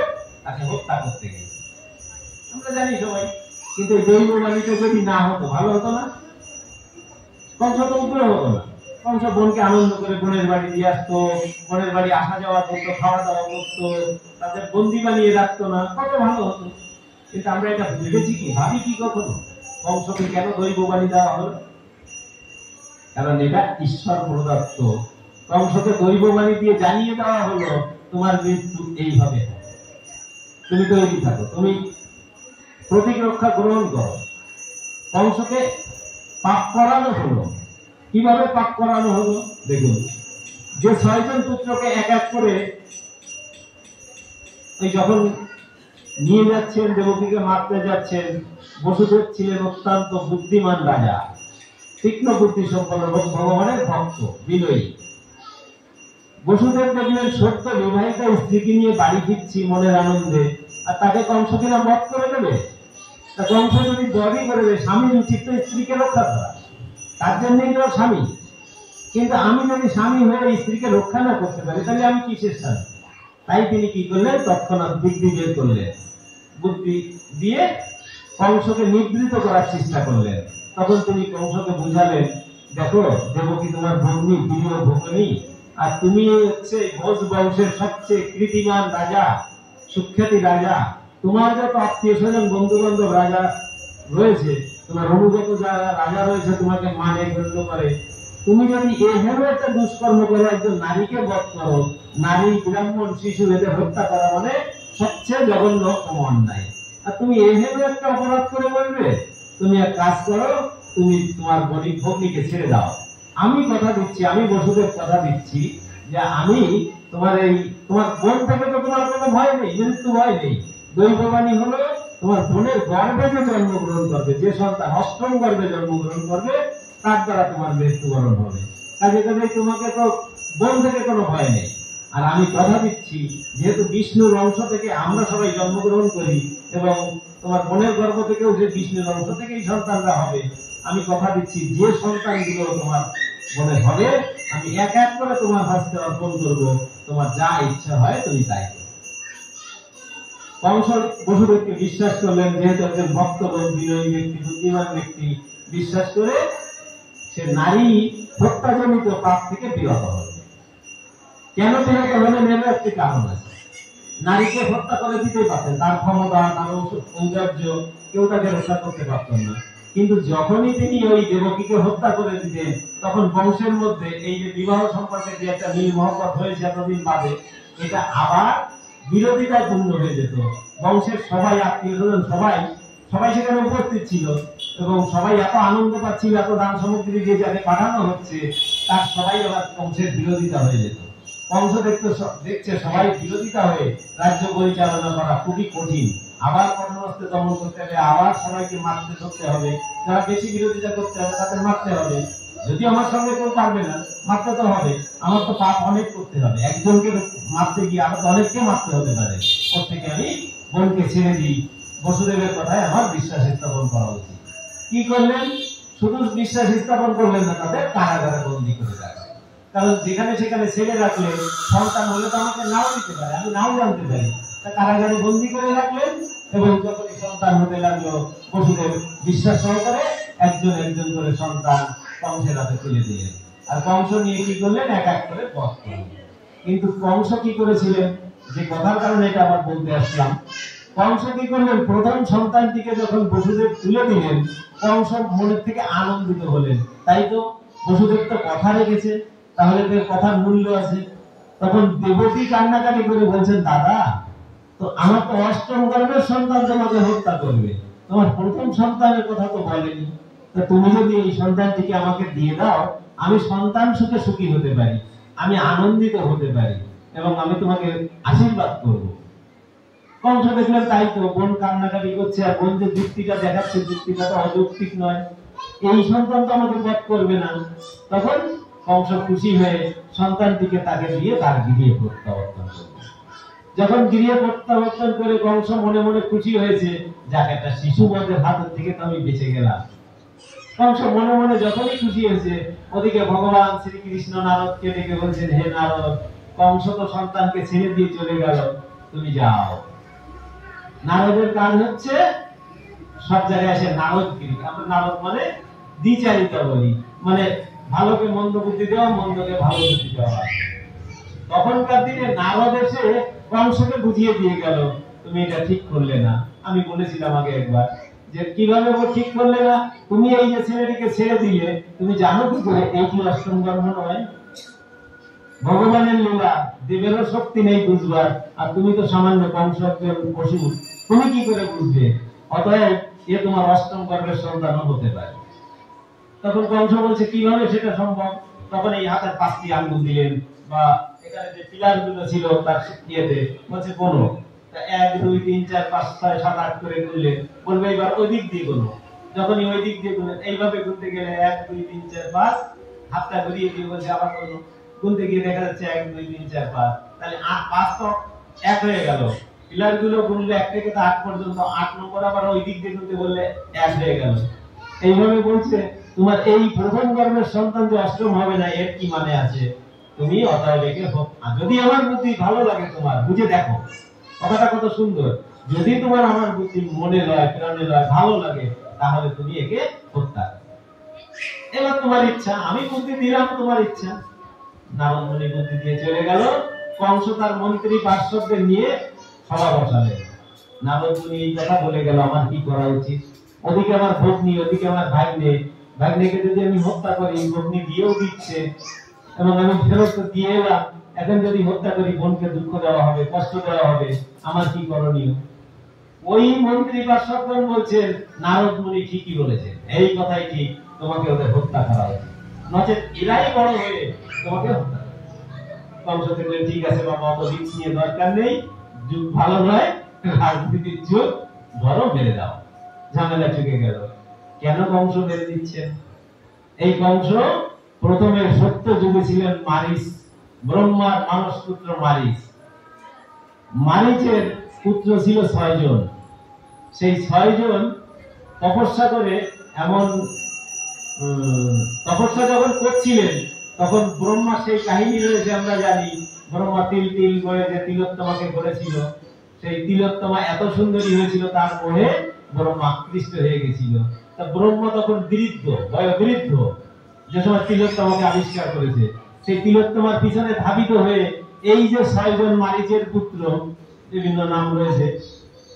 তাকে হত্যা করতে গেল। আমরা জানি সবাই। কিন্তু দৈববাণীটা যদি না হতো ভালো হতো না? কংস তো উগ্র হতো না। কংস বোনকে আনন্দ করে বোনের বাড়ি দিয়ে আসতো, বোনের বাড়ি আসা যাওয়া করতো, খাওয়া দাওয়া করতো, তাদের বন্দি বানিয়ে রাখতো না, কত ভালো হতো। কিন্তু আমরা এটা ভেবেছি কি, ভাবি কি কখনো কংসকে কেন দৈববাণী দেওয়া হলো? কারণ এটা ঈশ্বর প্রদত্ত। কংসকে দৈববাণী দিয়ে জানিয়ে দেওয়া হলো তোমার মৃত্যু এইভাবে, তুমি তৈরি থাকো, তুমি প্রতিরক্ষা গ্রহণ করো। কংসকে পাপ করানো হলো। কিভাবে পাপ করানো হলো দেখুন, যে 6 জন পুত্রকে এক এক করে ওই যখন নিয়ে যাচ্ছেন, দেবকীকে মারতে যাচ্ছেন, বসুদেব ছিলেন অত্যন্ত বুদ্ধিমান রাজা, তীক্ষ্ণ বুদ্ধি সম্পন্ন ভগবানের ভক্ত, বিনয়ী। বসুদেব দেখলেন সত্য বিবাহিত স্ত্রীকে নিয়ে বাড়ি ফিরছি মনের আনন্দে, আর তাকে কংস কিনা বধ করে দেবে। তা কংস যদি বধই করে দেবে, স্বামীর উচিত তো স্ত্রীকে রক্ষা করা, তার জন্যই তো স্বামী। কিন্তু আমি যদি স্বামী হয়ে স্ত্রীকে রক্ষা না করতে পারি তাহলে আমি কিসের স্বামী? তাই তিনি কি করলেন, তৎক্ষণাৎ বুদ্ধি বের করলেন, বুদ্ধি দিয়ে কংসকে নিবৃত করার চেষ্টা করলেন। তখন তিনি কংসকে বুঝালেন, দেখো দেবকী তোমার ভগ্নী, প্রিয় ভগ্নী, আর তুমি হচ্ছে ঘোষ বংশের সবচেয়ে কীর্তিমান রাজা, সুখ্যাতি রাজা। তোমার যত আত্মীয় স্বজন বন্ধু বান্ধব রাজা রয়েছে, তোমার অনুগত যারা রাজা রয়েছে তোমাকে মানে গণ্য করে। তুমি যদি এভাবে একটা দুষ্কর্ম করো, একজন নারীকে বধ করো, নারী, ব্রাহ্মণ, শিশু এদের হত্যা করা মানে সবচেয়ে জঘন্য অন্যায়। আর তুমি এভাবে একটা অপরাধ করে বলবে, তুমি এক কাজ করো, তুমি তোমার ভগ্নীকে ছেড়ে দাও। আমি কথা দিচ্ছি, আমি বসুদেব কথা দিচ্ছি যে আমি তোমার বোন থেকে তো তোমার কোনো ভয় নেই, মৃত্যু ভয় নেই। দৈববাণী হলো তোমার বোনের গর্ভে যে জন্মগ্রহণ করবে, যে সন্তান অষ্টম গর্ভে জন্মগ্রহণ করবে, তার দ্বারা তোমার মৃত্যুবরণ হবে। কাজে কাজে তোমাকে তো বোন থেকে কোনো ভয় নেই। আর আমি কথা দিচ্ছি, যেহেতু বিষ্ণুর অংশ থেকে আমরা সবাই জন্মগ্রহণ করি এবং তোমার বোনের গর্ভ থেকেও যে বিষ্ণুর অংশ থেকেই সন্তানরা হবে, আমি কথা দিচ্ছি যে সন্তানগুলো তোমার বোনের হবে আমি এক এক করে তোমার হস্তে অর্পণ করব, তোমার যা ইচ্ছা হয় তুমি তাই করো। কংস বসুদেবকে বিশ্বাস করলেন, যেহেতু একজন ভক্ত লোক, বিনয়ী ব্যক্তি, বুদ্ধিমান ব্যক্তি, বিশ্বাস করে সে নারী হত্যাজনিত পাপ থেকে বিরত হল। কেন বিরত হলেন এর একটি কারণ আছে। নারীকে হত্যা করে দিতে পারতেন, তার ক্ষমতা, তার ঔদার্য, কেউ তাকে রক্ষা করতে পারতেন না। কিন্তু যখনই তিনি ওই দেবকীকে হত্যা করে দিতেন, তখন বংশের মধ্যে এই যে বিবাহ সম্পর্কে যে একটা মিল মহব্বত হয়েছে এতদিন বাদে, এটা আবার বিরোধিতায় পূর্ণ হয়ে যেত। বংশের সবাই, আত্মীয় স্বজন সবাই সেখানে উপস্থিত ছিল এবং সবাই এত আনন্দ পাচ্ছিল, এত দান সামগ্রী দিয়ে যাকে পাঠানো হচ্ছে, তার সবাই আবার বংশের বিরোধিতা হয়ে যেত। কংস দেখছে সবাই বিরোধিতা হয়ে রাজ্য পরিচালনা করা খুবই কঠিন। আবার কর্মস্থে দমন করতে হবে, আবার সবাইকে মারতে ধরতে হবে, যারা বেশি বিরোধিতা করতে হবে তাদের মারতে হবে। যদি আমার সঙ্গে কেউ পারবে না, মারতে তো হবে, আমার তো পাপ অনেক করতে হবে। একজনকে মারতে গিয়ে আরো তো অনেককে মারতে হতে পারে। প্রত্যেকে আমি বোনকে ছেড়ে দিই, বসুদেবের কথায় আমার বিশ্বাস স্থাপন করা উচিত। কি করলেন? শুধু বিশ্বাস স্থাপন করলেন না, তাদের কারাগারে বন্দী করে রাখলেন। কারণ যেখানে সেখানে ছেড়ে রাখলে সন্তান হলে তো আমাকে নাও দিতে পারে, আমি নাও জানতে পারি। কারাগারে বন্দী করে রাখলেন এবং যখনই সন্তান হতে লাগলো, বসুদেব বিশ্বাস সহকারে একজন একজন করে সন্তান কংসের হাতে তুলে দিলেন। আর কংস নিয়ে কি করলেন? এক এক করে বধ করলেন। কিন্তু কংস কি করেছিলেন, যে কথার কারণে এটা আবার বলতে আসলাম, কংস কি করলেন? প্রথম সন্তানটিকে যখন বসুদেব তুলে দিলেন, কংস মনের থেকে আনন্দিত হলেন। তাই তো, বসুদেব তো কথা রেখেছে, তাহলে তো কথার মূল্য আছে। তখন দেবকী কান্নাকাটি করে বলছেন, দাদা, তো আমার তো অষ্টম গর্ভের সন্তান তোমাকে হত্যা করবে, তোমার প্রথম সন্তানের কথা তো বলেনি। তো তুমি যদি এই সন্তানটিকে আমাকে দিয়ে দাও, আমি সন্তান সুখে সুখী হতে পারি, আমি আনন্দিত হতে পারি এবং আমি তোমাকে আশীর্বাদ করব। কংস দেখলেন তাই তো, বোন কান্নাকাটি করছে, আর বোন যে যুক্তিটা দেখাচ্ছে, যুক্তিটা তো অযৌক্তিক নয়, এই সন্তান তো আমাকে বধ করবে না। তখন কংস খুশি হয়ে সন্তানটিকে তাকে দিয়ে তার গৃহে প্রত্যাবর্তন করবে। যখন গৃহে প্রত্যাবর্তন করে কংস মনে মনে খুশি হয়েছে, যাকে একটা শিশু বধের হাত থেকে তো আমি বেঁচে গেলাম। কংস মনে মনে যখনই খুশি হয়েছে, ওদিকে ভগবান শ্রীকৃষ্ণ নারদকে ডেকে বলছেন, হে নারদ, কংস তো সন্তানকে ছেড়ে দিয়ে চলে গেল, তুমি যাও। নারদের কাজ হচ্ছে সব জায়গায় এসে নারদগিরি। আমরা নারদ মানে দ্বিচারিতা বলি, মানে ভালোকে মন্দ বুদ্ধি দেওয়া, মন্দকে ভালো বুদ্ধি দেওয়া। তখনকার দিনে নারদ এসে কংসকে বুঝিয়ে দিয়ে গেল, তুমি এটা ঠিক করলে না। আমি বলেছিলাম আগে একবার যে কিভাবে ও ঠিক করলে না, তুমি এই যে ছেলেটিকে ছেড়ে দিলে, তুমি জানো কি করে এই কি অষ্টম গর্ভ নয়? ভগবানের লীলা, দেবেরও শক্তি নেই বুঝবার, আর তুমি তো সামান্য কংস একজন পশু, তুমি কি করে বুঝবে? অতএব এ তোমার অষ্টম গর্ভের সন্তানও হতে পারে। তখন কংস বলছে, কিভাবে সেটা সম্ভব? তখন এই হাতের 5টি আঙ্গুল দিলেন, বা এখানে যে পিলার গুলো ছিল তার ইয়েতে বলছে কোনো 1 2 3 4 5 6 7 8 করে গুনলে, বলবে এবার ওই দিক দিয়ে গুনো। যখনই ওই দিক দিয়ে গুনলেন, এইভাবে গুনতে গেলে 1 2 3 4 5, হাতটা ঘুরিয়ে দিয়ে বলছে আবার গুনো। গুনতে গিয়ে দেখা যাচ্ছে 1 2 3 4 5, তাহলে 5 তো 1 হয়ে গেল। পিলার গুলো গুনলে 1 থেকে 8 পর্যন্ত, 8 নম্বর আবার ওই দিক দিয়ে গুনতে বললে 1 হয়ে গেল। এইভাবে বলছে, তোমার এই প্রথম গর্ভের সন্তান যে অষ্টম হবে না, এর কি মানে আছে? তুমি অতএব একে যদি আমার বুদ্ধি ভালো লাগে, তোমার বুঝে দেখো, কথাটা কত সুন্দর। যদি তোমার আমার বুদ্ধি মনে লয়, প্রাণে লয়, ভালো লাগে, তাহলে তুমি একে হত্যা করো। এবার তোমার ইচ্ছা, আমি বুদ্ধি দিলাম, তোমার ইচ্ছা। নারদ মুনি বুদ্ধি দিয়ে চলে গেল। কংস তার মন্ত্রী পার্শ্বদের নিয়ে সভা বসালেন। নারদ মুনি এই কথা বলে গেল, আমার কি করা উচিত? ওদিকে আমার ভগ্নী, ওদিকে আমার ভাগ্নে, ভাগ্নেকে যদি আমি হত্যা করি, ভগ্নী দিয়েও দিচ্ছে এবং আমি ফেরত দিয়ে এলাম, এখন যদি হত্যা করি, বোনকে দুঃখ দেওয়া হবে, কষ্ট দেওয়া হবে, আমার কি করণীয়? ওই মন্ত্রী পার্শ্বদগণ বলছেন, নারদ মুনি ঠিকই বলেছেন, এই কথাই ঠিক, তোমাকে ওদের হত্যা করা উচিত, নচেত এরাই বড় হয়ে তোমাকে হত্যা করবে। কংস বললেন, ঠিক আছে বাবা, অত রিস্ক নিয়ে দরকার নেই, যুগ ভালো নয়, রাজনীতির যুগ, ধরো মেরে দাও। ঝামেলা চুকে গেল। কেন কংস মেরে দিচ্ছেন? এই কংস প্রথমে সত্য যুগে ছিলেন মারিচ, ব্রহ্মার মানস পুত্র মারিচ। মারিচের পুত্র ছিল 6 জন। সেই 6 জন তপস্যা করে, এমন তপস্যা যখন করছিলেন, তখন ব্রহ্মা, সেই কাহিনী রয়েছে আমরা জানি, ব্রহ্মা তিল তিল করে যে তিলোত্তমাকে করেছিল, সেই তিলোত্তমা এত সুন্দরী হয়েছিল, তার মোহে ব্রহ্মা আকৃষ্ট হয়ে গেছিল। তা ব্রহ্মা তখন বয়োবৃদ্ধ, যে সময় তিলোত্তমাকে আবিষ্কার করেছে, সেই তিলোত্তমার পিছনে ধাবিত হয়ে এই যে 6 জন মারীচের পুত্র, বিভিন্ন নাম রয়েছে,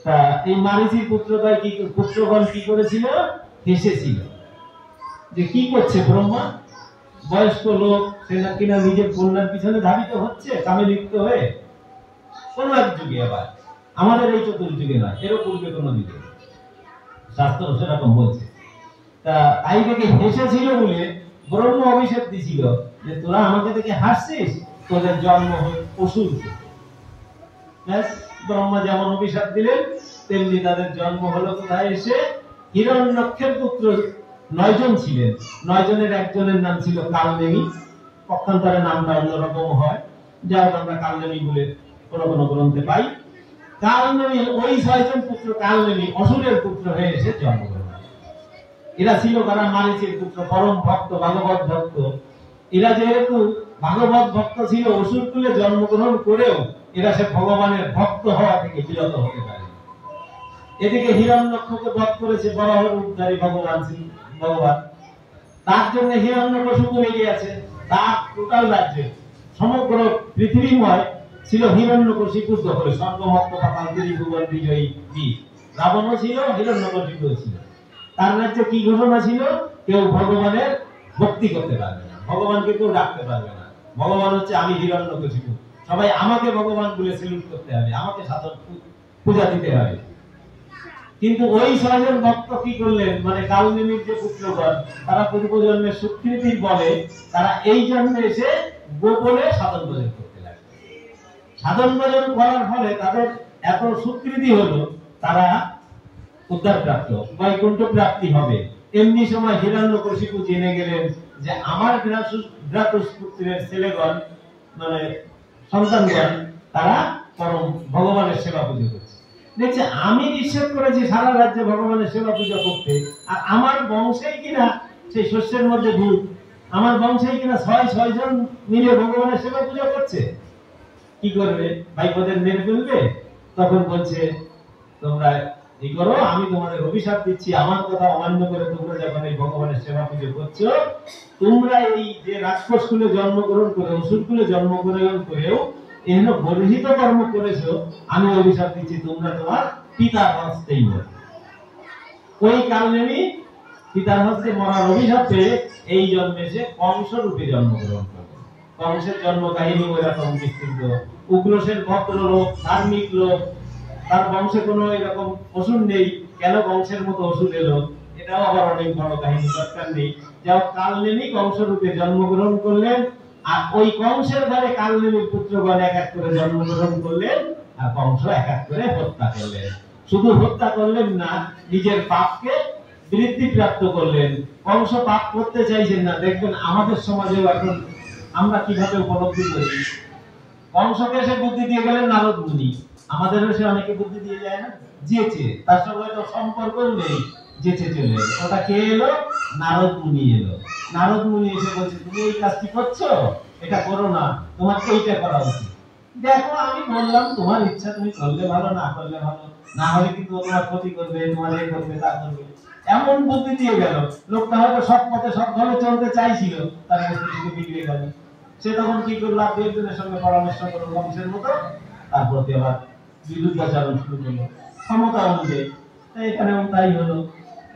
তা এই মারীচের পুত্রগণ কি করেছিল? হেসেছিল যে কি করছে ব্রহ্মা, বয়স্ক লোক, সে কিনা নিজের কন্যার পিছনে ধাবিত হচ্ছে কামে লিপ্ত হয়ে। কোন এক যুগে, আবার আমাদের এই চতুর্যুগে নয়, এরও পূর্বে কোন যুগে, শাস্ত্র সেরকম বলছে। তা তাই থেকে হেসেছিল বলে ব্রহ্ম অভিশাপ দিছিল যে তোরা আমাকে দেখে হাসছিস, তোদের জন্ম অসুর। ব্রহ্মা যেমন অভিশাপ দিলেন, তেমনি তাদের জন্ম হলো কোথায়? এসে হিরণ্যক্ষের পুত্র 9 জন ছিলেন। 9 জনের একজনের নাম ছিল কালনেমি, পক্ষান্তরে নামটা অন্যরকম হয়, যা আমরা কালনেমি বলে কোন কোন গ্রন্থে পাই। কালনেমি, ওই 6 জন পুত্র কালনেমি অসুরের পুত্র হয়ে এসে জন্মগ্রহণ। এরা ছিল কারা? মারীচের পুত্র, পরম ভক্ত, ভাগবত ভক্ত। এরা যেহেতু ভাগবত ভক্ত ছিল, অসুর কুলে জন্মগ্রহণ করেও এরা সে ভগবানের ভক্ত হওয়া থেকে বিরত হতে পারে। এদিকে হিরণ্যক্ষকে বধ করেছে বরাহ রূপধারী ভগবান। তার জন্য হিরণ্যকশিপু লেগে আছে। তার টোটাল রাজ্যে, সমগ্র পৃথিবীময় ছিল হিরণ্যকশিপুর দখলে, স্বর্গমত্ত পাতাল ত্রিভুবন বিজয়ী বীর। রাবণও ছিল, হিরণ্যকশিপুও ছিল। তার রাজ্যে কি ঘটনা ছিল? কেউ ভগবানের ভক্তি করতে পারবে না, ভগবানকে কেউ ডাকতে পারবে না। ভগবান হচ্ছে আমি হিরণ্যকশিপু, সবাই আমাকে ভগবান বলে সেলুট করতে হবে, আমাকে সাধন পূজা দিতে হবে। কিন্তু ওই 6 জন ভক্ত কি করলেন? মানে কালনেমির যে পুত্রগণ, তারা পূর্বজন্মের সুকৃতির বলে তারা এই জন্মে এসে গোপনে সাধন ভজন করতে লাগলো। সাধন ভজন করার ফলে তাদের এত সুকৃতি হলো, তারা উদ্ধার প্রাপ্ত, বৈকুণ্ঠ প্রাপ্তি হবে। এমনি সময় হিরণ্যকশিপু জেনে গেলেন যে আমার ঘ্রাতুস পুত্রের ছেলেগণ, মানে সন্তানগণ, তারা পরম ভগবানের সেবা পুজো করছে। দেখছে আমি নিষেধ করেছি সারা রাজ্যে ভগবানের সেবা পূজা করতে, আর আমার বংশেই কিনা সেই শস্যের মধ্যে ভূত, আমার বংশেই কিনা 6 জন মিলে ভগবানের সেবা পূজা করছে। কি করবে? ভাইপোদের মেরে ফেলবে। তখন বলছে তোমরা এই করো, আমি তোমাদের অভিশাপ দিচ্ছি, আমার কথা অমান্য করে তোমরা যখন এই ভগবানের সেবা পূজা করছো, তোমরা এই যে রাক্ষস কুলে জন্মগ্রহণ করে, অসুর কুলে জন্মগ্রহণ করেও এহেন গর্হিত কর্ম করেছো, আমি অভিশাপ দিচ্ছি তোমরা তোমার পিতার হস্তেই মরবে। ওই কালনেমি পিতার হস্তে মরার অভিশাপে এই জন্মে সে কংস রূপে জন্মগ্রহণ করবে। কংসের জন্ম কাহিনী ওইরকম বিস্তৃত। উগ্রসের ভদ্র লোক, ধার্মিক লোক, তার বংশে কোনো এরকম অসুর নেই, কেন বংশের মতো অসুর এলো, এটাও আবার অনেক বড় কাহিনী, দরকার নেই। যাও, কালনেমি কংস রূপে জন্মগ্রহণ করলেন, আর ওই কংসের ঘরে কালনেমির পুত্রগণ এক এক করে জন্মগ্রহণ করলেন, আর কংস এক এক করে হত্যা করলেন। শুধু হত্যা করলেন না, নিজের পাপকে বৃদ্ধি প্রাপ্ত করলেন। কংস পাপ করতে চাইছেন না। দেখবেন আমাদের সমাজেও এখন আমরা কিভাবে উপলব্ধি করি। কংসকে সে বুদ্ধি দিয়ে গেলেন নারদ মুনি, আমাদেরও সে অনেকে বুদ্ধি দিয়ে যায় না, যেচে, তার সঙ্গে তো সম্পর্কও নেই, যেচে চলে এলো। ওটা কে এলো? নারদ মুনি এলো। নারদ মুনি এসে বলছে তুমি এই কাজটি করছো, এটা করো না, তোমার এইটা করা উচিত। দেখো আমি বললাম তোমার ইচ্ছা, তুমি করলে ভালো, না করলে ভালো, না হলে কিন্তু তোমার ক্ষতি করবে, তোমার এই করবে, তা করবে, এমন বুদ্ধি দিয়ে গেল। লোকটা হয়তো সৎ পথে সৎভাবে চলতে চাইছিল, তার মস্তিষ্ক বিগড়ে গেল। সে তখন কি করলো? দুজনের সঙ্গে পরামর্শ করলো কংসের মতো, তারপর আবার বিরুদ্ধাচরণ শুরু করলো ক্ষমতা অনুযায়ী। এখানেও তাই হলো।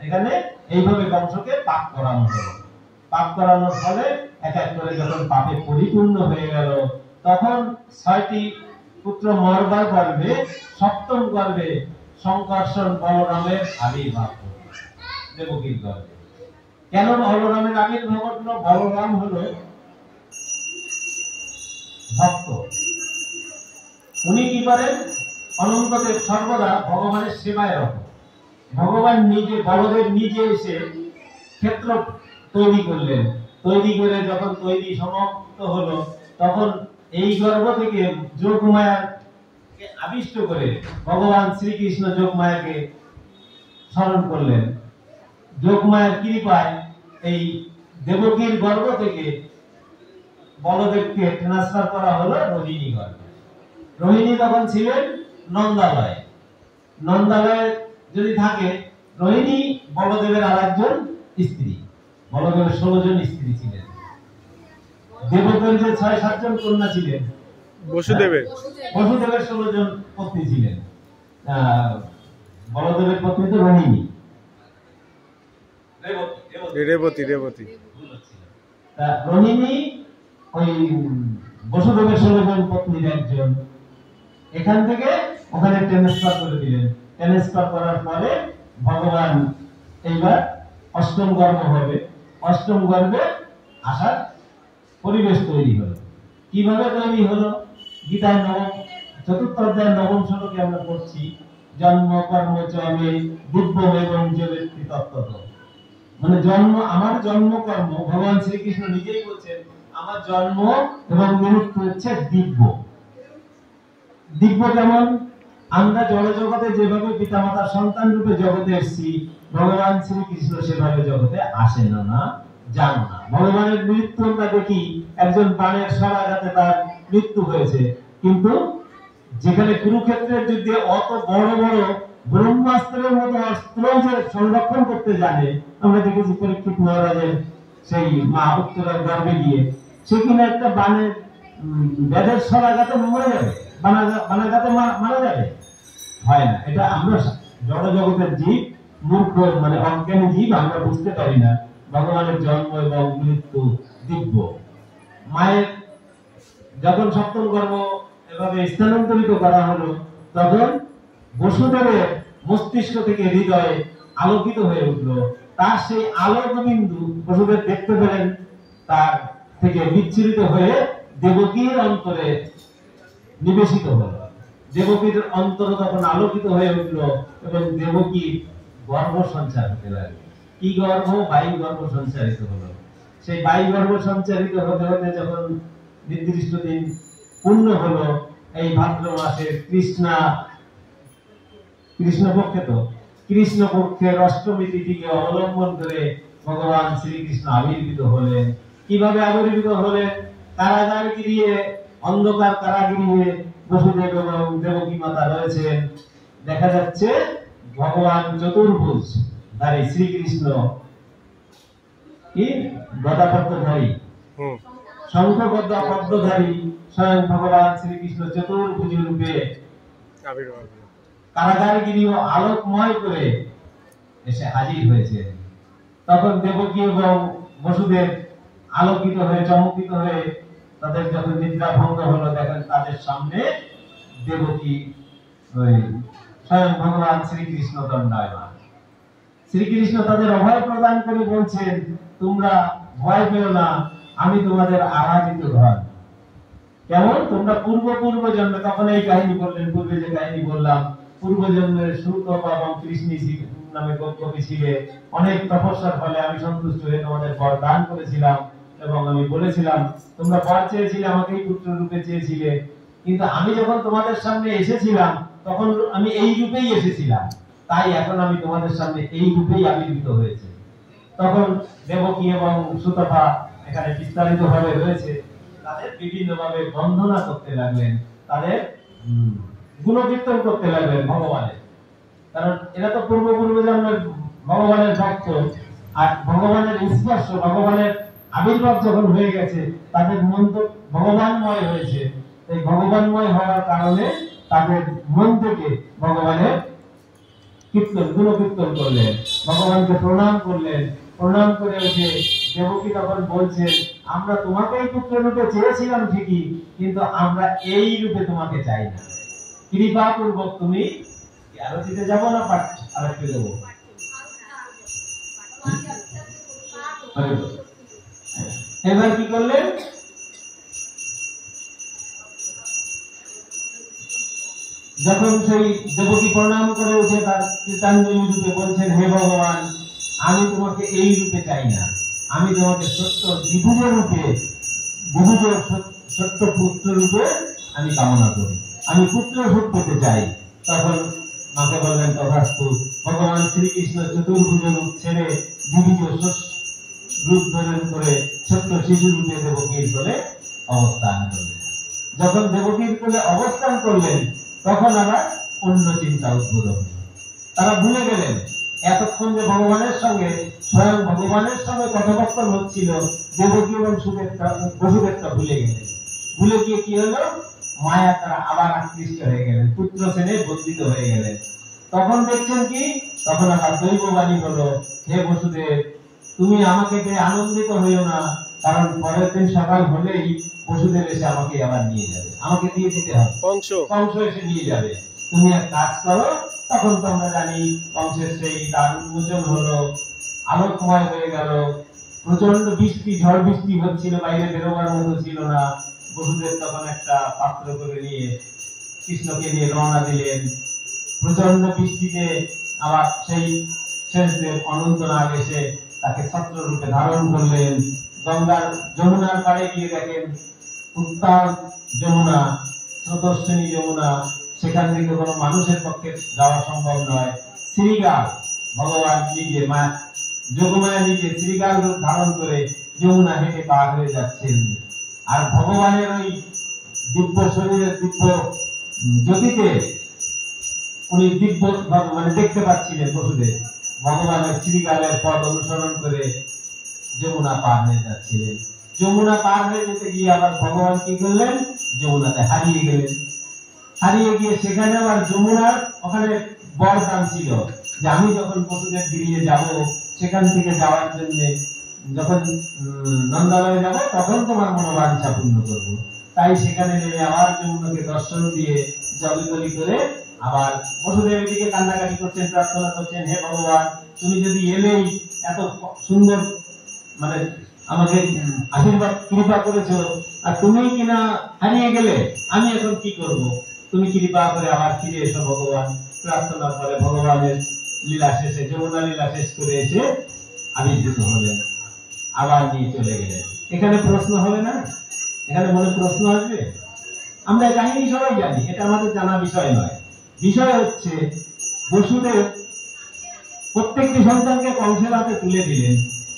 এখানে এইভাবে কংসকে পাপ করানো হলো। পাপ করানোর ফলে এক এক করে যখন পাপে পরিপূর্ণ হয়ে গেল, তখন 6টি পুত্র মরবার গর্ভে, 7ম গর্ভে সংকর্ষণ বলরামের আবির্ভাব হলো দেবকীর গর্ভে। কেন বলরামের আবির্ভাব হলো? বলরাম হলো ভক্ত। উনি কি করেন? অনন্তদেব সর্বদা ভগবানের সেবায় রত। ভগবান নিজে, বলদেব নিজে এসে ক্ষেত্র তৈরি করলেন। তৈরি করে যখন তৈরি সমাপ্ত হলো, তখন এই গর্ভ থেকে যোগমায়াকে আবিষ্ট করে ভগবান শ্রীকৃষ্ণ যোগমায়াকে স্মরণ করলেন। যোগমায়ার কৃপায় এই দেবকীর গর্ভ থেকে বলদেবকে ট্রান্সফার করা হলো রোহিণী গর্ভে। রোহিণী তখন ছিলেন নন্দালয়। নন্দালয় যদি থাকে, রোহিণী বলদেবের আরেকজন স্ত্রী। বলদেবের 16 জন স্ত্রী ছিলেন। দেবকের যে 6-7 জন কন্যা ছিলেন, বসুদেবের 16 জন পত্নী ছিলেন। বলদেবের পত্নী তো রোহিণী, রেবতী। রোহিণী ওই বসুদেবের 16 জন পত্নীর একজন। এখান থেকে ওখানে ট্রান্সফার করে দিলেন। ট্রান্সফার করার পরে ভগবান এইবার অষ্টম গর্ভ হবে। অষ্টম গর্ভে আসার পরিবেশ তৈরি হলো। কিভাবে তৈরি হলো? গীতায় চতুর্থ অধ্যায় 9ম শ্লোকে আমরা পড়ছি, জন্ম কর্ম চ মে দিব্যম এবং জগতি তত্ত্বত। মানে আমার জন্ম কর্ম, ভগবান শ্রীকৃষ্ণ নিজেই বলছেন, আমার জন্ম এবং মৃত্যু হচ্ছে দিব্য। দিব্য কেমন? আমরা জড় জগতে যেভাবে পিতামাতার সন্তান রূপে জগতে এসেছি, ভগবান শ্রীকৃষ্ণ সেভাবে জগতে আসেন না, জানো না। ভগবানের মৃত্যু আমরা দেখি, একজন বাণের সরাঘাতে তার মৃত্যু হয়েছে, কিন্তু যেখানে কুরুক্ষেত্রের যুদ্ধে অত বড় বড় ব্রহ্মাস্ত্রের মতো অস্ত্র যে সংরক্ষণ করতে জানে, আমরা দেখেছি পরীক্ষিত মহারাজের সেই মা উত্তরার গর্ভে গিয়ে, সে কিনা একটা বাণের বেদের সরাঘাতে মরে যাবে, বানাঘাতে মারা যাবে, হয় না। এটা আমরা জড় জগতের জীব, মূর্খ মানে অজ্ঞানী জীব, আমরা বুঝতে পারি না ভগবানের জন্ম এবং মৃত্যু দিব্য। মায়ের যখন সপ্তম গর্ভ এভাবে স্থানান্তরিত করা হলো, তখন বসুদেবের মস্তিষ্ক থেকে হৃদয়ে আলোকিত হয়ে উঠলো। তার সেই আলোক বিন্দু বসুদেব দেখতে পেলেন, তার থেকে বিচ্ছিন্ন হয়ে দেবকীর অন্তরে নিবেশিত হলো। দেবকীর অন্তর তখন আলোকিত হয়ে উঠলো এবং দেবকী গর্ভ সঞ্চার হতে লাগলো। কি গর্ভ? বায়ু গর্ভ সঞ্চারিত হলো। সেই বায়ু গর্ভ সঞ্চারিত হতে হতে যখন নির্দিষ্ট দিন পূর্ণ হলো, এই ভাদ্র মাসের কৃষ্ণপক্ষের অষ্টমী তিথিকে অবলম্বন করে ভগবান শ্রীকৃষ্ণ আবির্ভূত হলেন। কিভাবে আবির্ভূত হলেন? কারাগার গৃহে, অন্ধকার কারাগৃহে বসুদেব এবং দেবকী মাতা রয়েছেন। দেখা যাচ্ছে ভগবান চতুর্ভুজ ধারী শ্রীকৃষ্ণ কি গদাপদ্মধারী, শঙ্খপদ্মধারী স্বয়ং ভগবান শ্রীকৃষ্ণ চতুর্ভুজ রূপে কারাগার গৃহ আলোকময় করে এসে হাজির হয়েছে। তখন দেবকী এবং বসুদেব আলোকিত হয়ে, চমকিত হয়ে, তাদের যখন নিদ্রা ভঙ্গ হলো, দেখেন তাদের সামনে দেবকী স্বয়ং ভগবান শ্রীকৃষ্ণ দণ্ডায়মান। শ্রীকৃষ্ণ তাদের অভয় প্রদান করে বলছেন, তোমরা ভয় পেও না, আমি তোমাদের আরাধিত ধন। কেমন? তোমরা পূর্ব জন্মে, তখন এই কাহিনী বললেন, পূর্বে যে কাহিনী বললাম, পূর্ব জন্মের সুতপা এবং কৃষ্ণী নামে কবি ছিলে, অনেক তপস্যার ফলে আমি সন্তুষ্ট হয়ে তোমাদের বর দান করেছিলাম এবং আমি বলেছিলাম তোমরা বর চেয়েছিলে, আমাকেই পুত্র রূপে চেয়েছিলে, কিন্তু আমি যখন তোমাদের সামনে এসেছিলাম তখন আমি এই রূপেই এসেছিলাম, তাই এখন আমি তোমাদের সামনে এই রূপেই আবির্ভূত হয়েছে। তখন দেবকী এবং সুতপা এখানে বিস্তারিত ভাবে রয়েছে, তাদের বিভিন্ন ভাবে বন্দনা করতে লাগলেন, তাদের গুণকীর্তন করতে লাগলেন ভগবানের। কারণ এরা তো পূর্ব জন্মের ভগবানের ভক্ত, আর ভগবানের স্পর্শ, ভগবানের আবির্ভাব যখন হয়ে গেছে, তাদের মন তো ভগবানময় হয়েছে। এই ভগবানময় হওয়ার কারণে তাদের মন থেকে ভগবানের গুণকীর্তন করলেন, ভগবানকে প্রণাম করলেন। প্রণাম করে উঠে দেবকী তখন বলছেন, আমরা তোমাকেই পুত্র রূপে চেয়েছিলাম ঠিকই, কিন্তু আমরা এই রূপে তোমাকে চাই না, কৃপা পূর্বক তুমি আরতিতে যাব না, পাঠ আরেকটু দেবো। এবার কি করলেন? যখন সেই দেবকী প্রণাম করে উঠে তার কৃতাঞ্জলি রূপে বলছেন, হে ভগবান, আমি তোমাকে এই রূপে চাই না, আমি তোমাকে সত্য দ্বিভুজ রূপে, সত্য পুত্র রূপে আমি কামনা করি, আমি পুত্র সুখ পেতে চাই। তখন মাকে বললেন, তথাস্তু। ভগবান শ্রীকৃষ্ণ চতুর্ভুজ রূপ ছেড়ে দ্বিভুজ রূপ ধারণ করে ছোট্ট শিশু রূপে দেবকীর কোলে অবস্থান করলেন। যখন দেবকীর কোলে অবস্থান করলেন, তখন আবার অন্য চিন্তা উদ্ভূত হলো। তারা ভুলে গেলেন এতক্ষণ যে ভগবানের সঙ্গে স্বয়ং ভগবানের সঙ্গে কথোপকথন হচ্ছিল, দেবকী এবং বসুদেবটা ভুলে গেলেন। ভুলে গিয়ে কি হলো, মায়া তারা আবার আকৃষ্ট হয়ে গেলেন, পুত্র সেনে বর্ধিত হয়ে গেলেন। তখন দেখছেন কি, তখন আবার দৈববাণী হলো, হে বসুদেব, তুমি আমাকে পেয়ে আনন্দিত হইও না, কারণ পরের দিন সকাল হলেই বসুদেব এসে আমাকে আবার নিয়ে যাবে, আমাকে দিয়ে দিতে হবে, কংস এসে নিয়ে যাবে। তুমি এক কাজ করো। তখন তো আমরা জানি কংসের সেই দ্বার উন্মোচন হলো, আলোকময় হয়ে গেল, প্রচন্ড বৃষ্টি, ঝড় বৃষ্টি হচ্ছিল, বাইরে বেরোবার মতো ছিল না। বসুদেব তখন একটা পাত্র করে নিয়ে কৃষ্ণকে নিয়ে রওনা দিলেন। প্রচন্ড বৃষ্টিতে আবার সেই শেষদেব অনন্তনাগ এসে তাকে ছত্র রূপে ধারণ করলেন। গঙ্গার যমুনার পাড়ে গিয়ে দেখেন উত্তাল যমুনা, স্রোতস্বিনী যমুনা, সেখান থেকে কোনো মানুষের পক্ষে যাওয়া সম্ভব নয়। শ্রীগাল ভগবান নিজে, যোগমায়া নিজে শ্রীগাল রূপ ধারণ করে যমুনা হেঁটে পার হয়ে যাচ্ছেন। আর ভগবানের ওই দিব্য শরীরের দিব্য জ্যোতিতে উনি দিব্য মানে দেখতে পাচ্ছিলেন বসুদেব ভগবানের শ্রীগালের পথ অনুসরণ করে যমুনা পার হয়ে যাচ্ছিলেন। যমুনা পার হয়ে যেতে গিয়ে আবার ভগবান কি করলেন, যমুনাতে হারিয়ে গেলেন। হারিয়ে গিয়ে সেখানে আবার যমুনার ওখানে বরদান ছিল যে আমি যখন বসুদেব গিরিয়ে যাব, সেখান থেকে যাওয়ার জন্য যখন নন্দালয়ে যাব, তখন তোমার মনোবাঞ্ছা পূর্ণ করবো। তাই সেখানে নেমে আবার যমুনাকে দর্শন দিয়ে জলতলি করে আবার বসুদেবের দিকে কান্নাকাটি করছেন, প্রার্থনা করছেন, হে ভগবান, তুমি যদি এলেই এত সুন্দর মানে আমাকে আশীর্বাদ কৃপা করেছো, আর তুমি কিনা হারিয়ে গেলে, আমি এখন কি করব? তুমি কৃপা করে আবার ফিরে এসো ভগবান। প্রার্থনা করে ভগবানের লীলা শেষে, যমুনা লীলা শেষ করে এসে আবির্ভূত হলেন, আবার নিয়ে চলে গেলেন। এখানে প্রশ্ন হবে না? এখানে মনে প্রশ্ন আসবে? আমরা কাহিনী সবাই জানি, এটা আমাদের জানা বিষয় নয়। বিষয় হচ্ছে বসুদেব প্রত্যেকটি সন্তানকে কংসের হাতে তুলে দিলেন।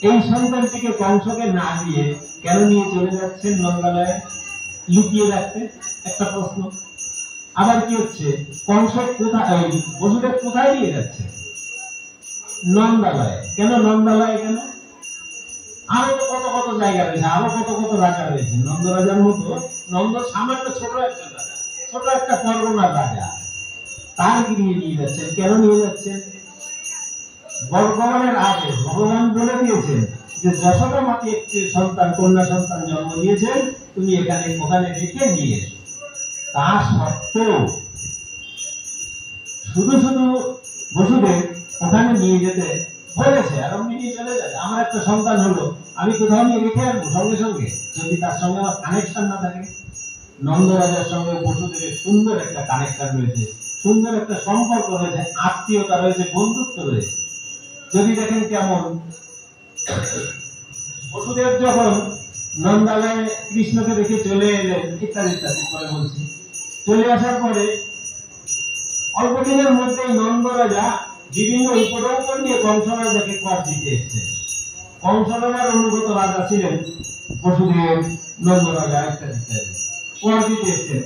এই সন্তানটিকে কংসকে না দিয়ে কেন নিয়ে চলে যাচ্ছেন নন্দালয়ে লুকিয়ে রাখতে? একটা প্রশ্ন। আবার কি হচ্ছে, কংস কোথায়, বসুদেব কোথায় নিয়ে যাচ্ছে? নন্দালয়ে। কেন নন্দালয়ে? কেন? আরো তো কত কত জায়গা রয়েছে, আরো কত কত রাজা রয়েছে। নন্দ রাজার মতো, নন্দ সামান্য ছোট একজন রাজা, ছোট একটা পরগনার রাজা, তার গিরিয়ে নিয়ে যাচ্ছেন। কেন নিয়ে যাচ্ছেন? ভগবানের আদেশ, ভগবান বলে দিয়েছেন যে যশোদা মাকে একটি সন্তান, কন্যা সন্তান জন্ম দিয়েছেন, তুমি এখানে ওখানে রেখে নিয়ে এসো। তা সত্ত্বেও শুধু শুধু বসুদেব ওখানে নিয়ে যেতে বলেছে, আর অমনি নিয়ে চলে যাবে। আমার একটা সন্তান হলো, আমি কোথাও নিয়ে রেখে আসবো সঙ্গে সঙ্গে, যদি তার সঙ্গে আমার কানেকশন না থাকে। নন্দ রাজার সঙ্গে বসুদেবের সুন্দর একটা কানেকশন রয়েছে, সুন্দর একটা সম্পর্ক রয়েছে, আত্মীয়তা রয়েছে, বন্ধুত্ব রয়েছে। যদি দেখেন কেমন, বসুদেব যখন নন্দালয়ে কৃষ্ণকে রেখে চলে এলেন, ইত্যাদি ইত্যাদি করে বলছি, চলে আসার পরে অল্প দিনের মধ্যেই নন্দ রাজা বিভিন্ন উপঢৌকন নিয়ে কংস রাজাকে কর দিতে এসেছে। কংস রাজার অনুগত রাজা ছিলেন বসুদেব, নন্দ রাজা ইত্যাদি ইত্যাদি, কর দিতে এসেছেন।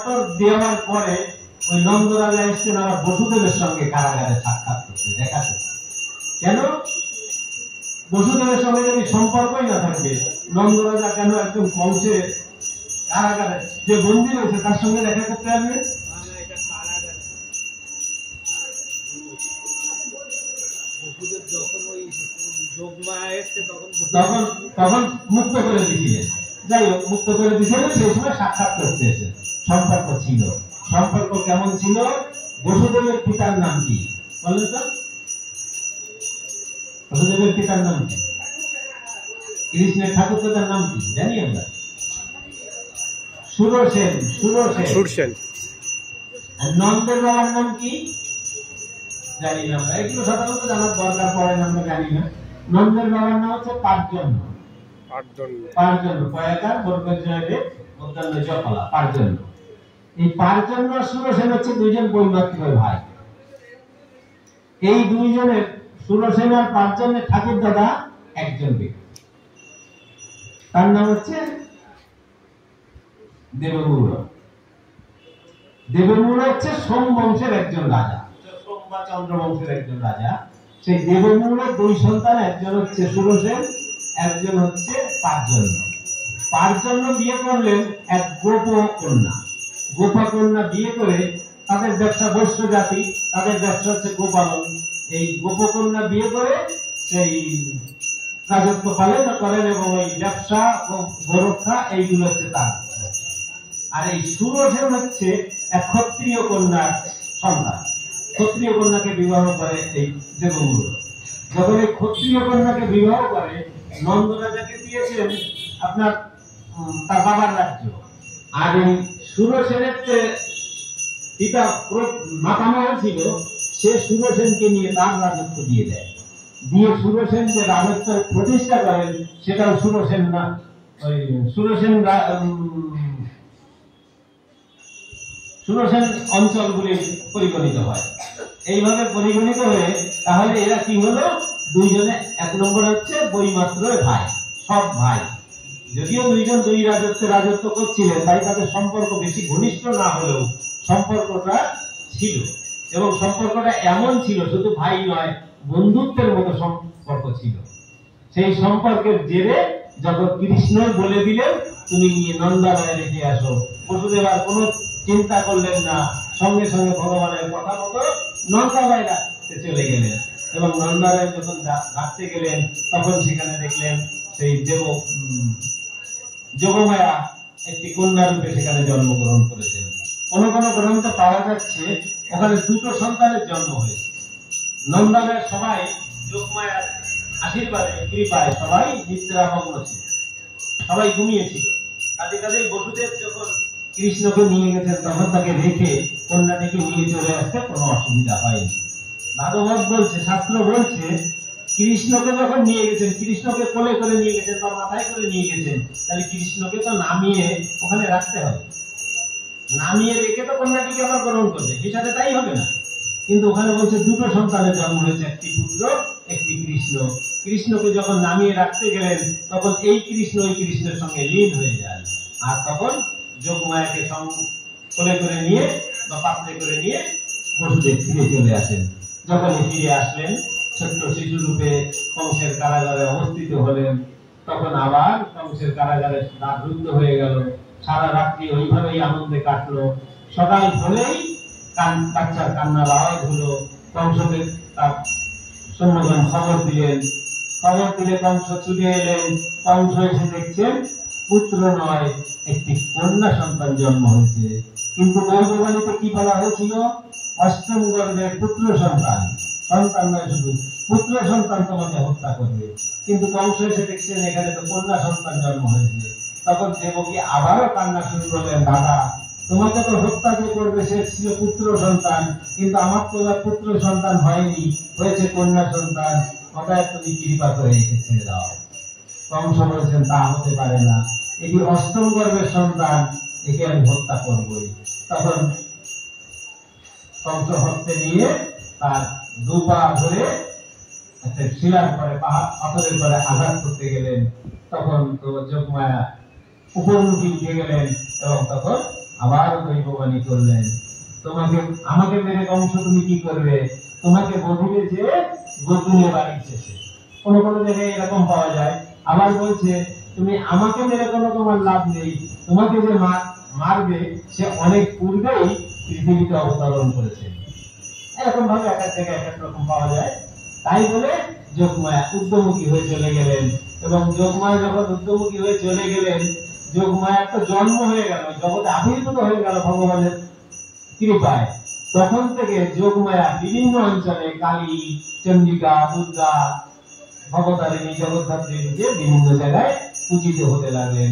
কর দেওয়ার পরে ওই নন্দ রাজা এসেছেন আবার বসুদেবের সঙ্গে কারাগারে সাক্ষাৎ করতে, দেখা করতে। কেন? বসুদেবের সঙ্গে যদি সম্পর্কই না থাকবে, নন্দ রাজা কেন একদম কংসের কারাগারে যে বন্দী রয়েছে তার সঙ্গে দেখা করতে আসবে? তখন মুক্ত করে দিয়েছিলেন। যাই হোক, মুক্ত করে দিয়েছিলেন, সেই সময় সাক্ষাৎ করতে এসে সম্পর্ক ছিল। সম্পর্ক কেমন ছিল? বসুদেবের পিতার নাম কি বলেন তো? বসুদেবের পিতার নাম কি? কৃষ্ণের ঠাকুরদার নাম কি জানি আমরা? সুরসেন। সুরসেন। নন্দের বাবার নাম কি জানি না আমরা, এগুলো সাধারণত জানার দরকার পড়ে না, আমরা জানি না। নন্দের বাবার নাম হচ্ছে পার্জন্য। পার্জন্য, পয়াকার বর্গজয়দেব মধ্যাহ্ন জপালা, পার্জন্য। এই পার্জন্য সুরসেন হচ্ছে দুইজন বৈমাত্রিক ভাই। এই দুইজনের, সুরসেন আর পার্জন্যের ঠাকুর দাদা একজন ব্যক্তি, তার নাম হচ্ছে দেবগুরু। দেবমূল হচ্ছে সোম বংশের একজন রাজা, সোম বা চন্দ্র বংশের একজন রাজা। সেই দেবমূলের দুই সন্তান, একজন হচ্ছে সুরসেন, একজন হচ্ছে পার্জন্য। পার্জন্য বিয়ে করলেন এক গোপকন্যা। গোপকন্যা বিয়ে করে তাদের ব্যবসা বৈশ্য জাতি, তাদের ব্যবসা হচ্ছে গোপালন। এই গোপকন্যা বিয়ে করে সেই রাজত্ব পালন করেন এবং এই ব্যবসা ও গোরক্ষা এইগুলো হচ্ছে তার। আর এই সুরসেন হচ্ছে এক ক্ষত্রিয় কন্যার সন্তান। ক্ষত্রিয় কন্যাকে বিবাহ করে এই দেবমূল। যখন এই ক্ষত্রিয় কন্যাকে বিবাহ করে, নন্দ রাজাকে দিয়েছেন আপনার তার বাবার রাজ্য। আর এই সুরসেনের যে পিতা মাতামহ ছিল, সে সুরসেনকে নিয়ে তার রাজত্ব দিয়ে দেয়। দিয়ে সুরসেন যে রাজত্ব প্রতিষ্ঠা করেন, সেটাও সুরসেন না, ওই সুরসেন অঞ্চলগুলি পরিগণিত হয়। এইভাবে পরিগণিত হয়ে তাহলে এরা কি হলো, দুইজনে এক নম্বর হচ্ছে বৈমাত্র ভাই, সব ভাই। যদিও দুইজন দুই রাজত্ব করছিলেন, তাই তাদের সম্পর্ক বেশি ঘনিষ্ঠ না হলেও সম্পর্কটা ছিল। এবং সম্পর্কটা এমন ছিল, শুধু ভাই নয়, বন্ধুত্বের মতো সম্পর্ক ছিল। সেই সম্পর্কের জেরে যখন কৃষ্ণ বলে দিলেন তুমি নন্দালয়ে রেখে আসো, বসুদেব আর কোনো চিন্তা করলেন না, সঙ্গে সঙ্গে ভগবানের কথা মতো নন্দালয়ে রাখতে চলে গেলেন। এবং নন্দালয়ে যখন রাখতে গেলেন, তখন সেখানে দেখলেন সেই যোগমায়া একটি কন্যা রূপে সেখানে জন্মগ্রহণ করেছেন। কোন কোন গ্রন্থে পাওয়া যাচ্ছে ওখানে দুটো সন্তানের জন্ম হয়েছে। নন্দালয়ের সবাই যোগমায়ার আশীর্বাদে, কৃপায় সবাই নিদ্রামগ্ন ছিল, সবাই ঘুমিয়েছিল। কাজে কাজে বসুদেব যখন কৃষ্ণকে নিয়ে গেছেন, তখন তাকে রেখে কন্যাটিকে নিয়ে চলে আসতে কোনো অসুবিধা হয়নি। ভাগবত বলছে, শাস্ত্র বলছে, কৃষ্ণকে যখন নিয়ে গেছেন, কৃষ্ণকে কোলে করে নিয়ে গেছেন বা মাথায় করে নিয়ে গেছেন, তাহলে কৃষ্ণকে তো নামিয়ে ওখানে রাখতে হবে। নামিয়ে রেখে তো কন্যাটিকে আবার গ্রহণ করবে, হিসাবে তাই হবে না। কিন্তু ওখানে বলছে দুটো সন্তানের জন্ম হয়েছে, একটি পুত্র একটি কৃষ্ণ। কৃষ্ণকে যখন নামিয়ে রাখতে গেলেন, তখন এই কৃষ্ণ ওই কৃষ্ণের সঙ্গে লীন হয়ে যায়। আর তখন যোগমায়াকে কোলে করে নিয়ে বা পাত্রে করে নিয়ে বসুদেব ফিরে চলে আসেন। যখন ফিরে আসলেন, ছোট্ট শিশু রূপে কংসের কারাগারে অবস্থিত হলেন। তখন আবার কংসের কারাগারে রাত রুদ্ধ হয়ে গেল। সারা রাত্রি ওইভাবেই আনন্দে কাটলো। সকাল হলেই বাচ্চার কান্নার আওয়াজ হলো। কংসকে তার সৈন্যগণ খবর দিলেন। খবর দিলে কংস ছুটে এলেন। কংস এসে দেখছেন পুত্র নয়, একটি কন্যা সন্তান জন্ম হয়েছে। কিন্তু দৈববাণীতে কি বলা হয়েছিল? অষ্টম গর্ভের পুত্র সন্তান, সন্তান নয় শুধু পুত্র সন্তান তোমাকে হত্যা করবে। কিন্তু কংস এসে দেখছেন এখানে তো কন্যা সন্তান জন্ম হয়েছে। তখন দেবকী আবারও কান্না শুরু করলেন, দাদা তোমাকে তো হত্যা যে করবে সে ছিল পুত্র সন্তান, কিন্তু আমার তো পুত্র সন্তান হয়নি, হয়েছে কন্যা সন্তান, অতএব তুমি কৃপা করে একে ছেড়ে দাও। কংস বলেছেন তা হতে পারে না, এটি অষ্টম গর্ভের সন্তান, একে আমি হত্যা করবই। তখন কংস হস্তে নিয়ে তার দুপা ধরে একটা শিলার পরে পাথরের পরে আঘাত করতে গেলেন। তখন তো যোগমায়া উপরমুখী উঠে গেলেন এবং তখন আবার দৈববাণী করলেন, তোমাকে আমাকে মেরে কংস তুমি কি করবে? তোমাকে বধিবে যে গোকুলে বাড়ি শেষে। কোনো কোনো জায়গায় এরকম পাওয়া যায়। আবার বলছে তুমি আমাকে মেরে কোনো তোমার লাভ নেই, তোমাকে যে মারবে সে অনেক পূর্বেই পৃথিবীতে অবতরণ করেছে। এরকম ভাবে এক এক জায়গায় এক এক রকম পাওয়া যায়। তাই বলে যোগমায়া উদ্যমুখী হয়ে চলে গেলেন। এবং যোগমায়া যখন উদ্যমুখী হয়ে চলে গেলেন, যোগমায়ার তো জন্ম হয়ে গেল, জগতে আবির্ভূত হয়ে গেল ভগবানের কৃপায়। তখন থেকে যোগমায়া বিভিন্ন অঞ্চলে কালী, চন্ডিকা, দুর্গা, ভবতারিণী, জগদ্ধাত্রী রূপে বিভিন্ন জায়গায় পূজিত হতে লাগলেন।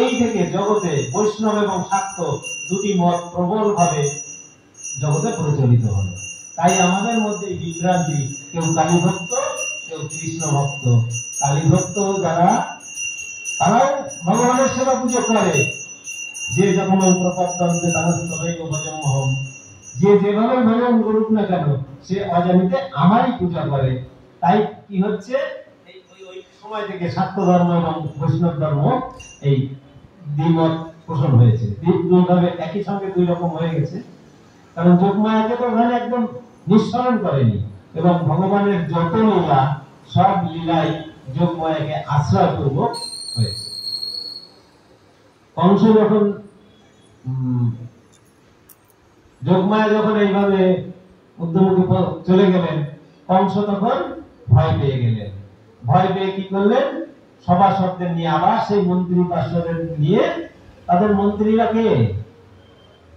এই থেকে জগতে বৈষ্ণব এবং শাক্ত দুটি মত প্রবল ভাবে জগতে প্রচলিত হলো। তাই আমাদের মধ্যে বিভ্রান্তি, কেউ কালী ভক্ত, কেউ কৃষ্ণ ভক্ত। কালী ভক্ত যারা, তারাও ভগবানের সেবা পুজো করে, যে যখন প্রপদ্যন্তে তারস্তবৈব ভজমহম, যে যেভাবে ভজন করুক না কেন, সে অজানিতে আমারই পূজা করে। তাই কি হচ্ছে, ওই সময় থেকে শাক্ত ধর্ম এবং বৈষ্ণব ধর্ম এই দ্বিমত পোষণ হয়েছে। দুইভাবে একই সঙ্গে দুই রকম হয়ে গেছে। কারণ যোগমায়াকে তো ওখানে একদম নিঃসরণ করেনি, এবং ভগবানের যত লীলা সব লীলাই যোগমায়াকে আশ্রয় পূর্বক হয়েছে। কংস যখন যোগমায়া যখন এইভাবে উদ্যমুখী চলে গেলেন, কংস তখন ভয় পেয়ে গেলেন। ভয় পেয়ে কি করলেন, সভাসদদের নিয়ে আবার সেই মন্ত্রী পার্ষদের নিয়ে, তাদের মন্ত্রীরা কে,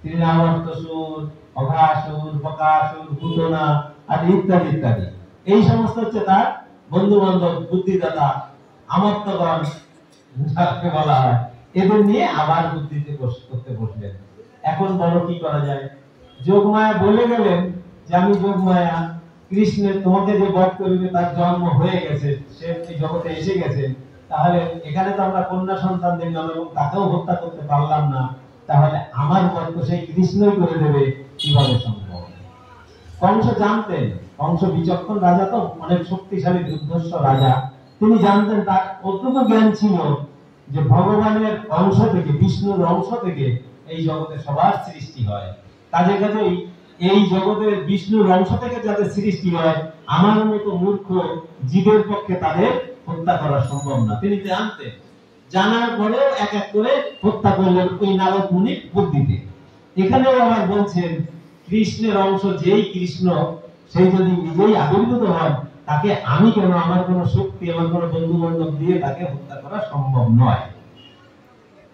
তৃণাবর্তসুর, অঘাসুর, বকাসুর, পুতনা আর ইত্যাদি ইত্যাদি, এই সমস্ত হচ্ছে তার বন্ধু বান্ধব, বুদ্ধিদাতা, আমত্তগণ যাকে বলা হয়, এদের নিয়ে আবার বুদ্ধিতে করতে বসলেন। এখন বলো কি করা যায়। যোগমায়া বলে গেলেন যে আমি যোগমায়া, কৃষ্ণের তোমাকে যে বধ করিবে তার জন্ম হয়ে গেছে, সে এই জগতে এসে গেছে, তাহলে এখানে তো আমরা কন্যা সন্তান দিলাম এবং তাকেও হত্যা করতে পারলাম না, তাহলে আমার বধ তো সেই কৃষ্ণই করে দেবে, কিভাবে সম্ভব। কংস জানতেন, কংস বিচক্ষণ রাজা, তো অনেক শক্তিশালী দুর্ধর্ষ রাজা, তিনি জানতেন, তার অত্যন্ত জ্ঞান ছিল যে ভগবানের অংশ থেকে, বিষ্ণুর অংশ থেকে এই জগতে সবার সৃষ্টি হয়। কাজে কাজেই এই জগতের বিষ্ণুর অংশ থেকে যাদের সৃষ্টি হয়, আমার মতো মূর্খ জীবের পক্ষে তাদের হত্যা করা সম্ভব না। তিনি জানতেন, জানার পরেও এক এক করে হত্যা করলেন ওই নারদ মুনির বুদ্ধিতে। এখানেও আবার বলছেন, কৃষ্ণের অংশ যেই কৃষ্ণ, সেই যদি নিজেই আবির্ভূত হন, তাকে আমি কেন, আমার কোন শক্তি, আমার কোন বন্ধু বান্ধব দিয়ে তাকে হত্যা করা সম্ভব নয়।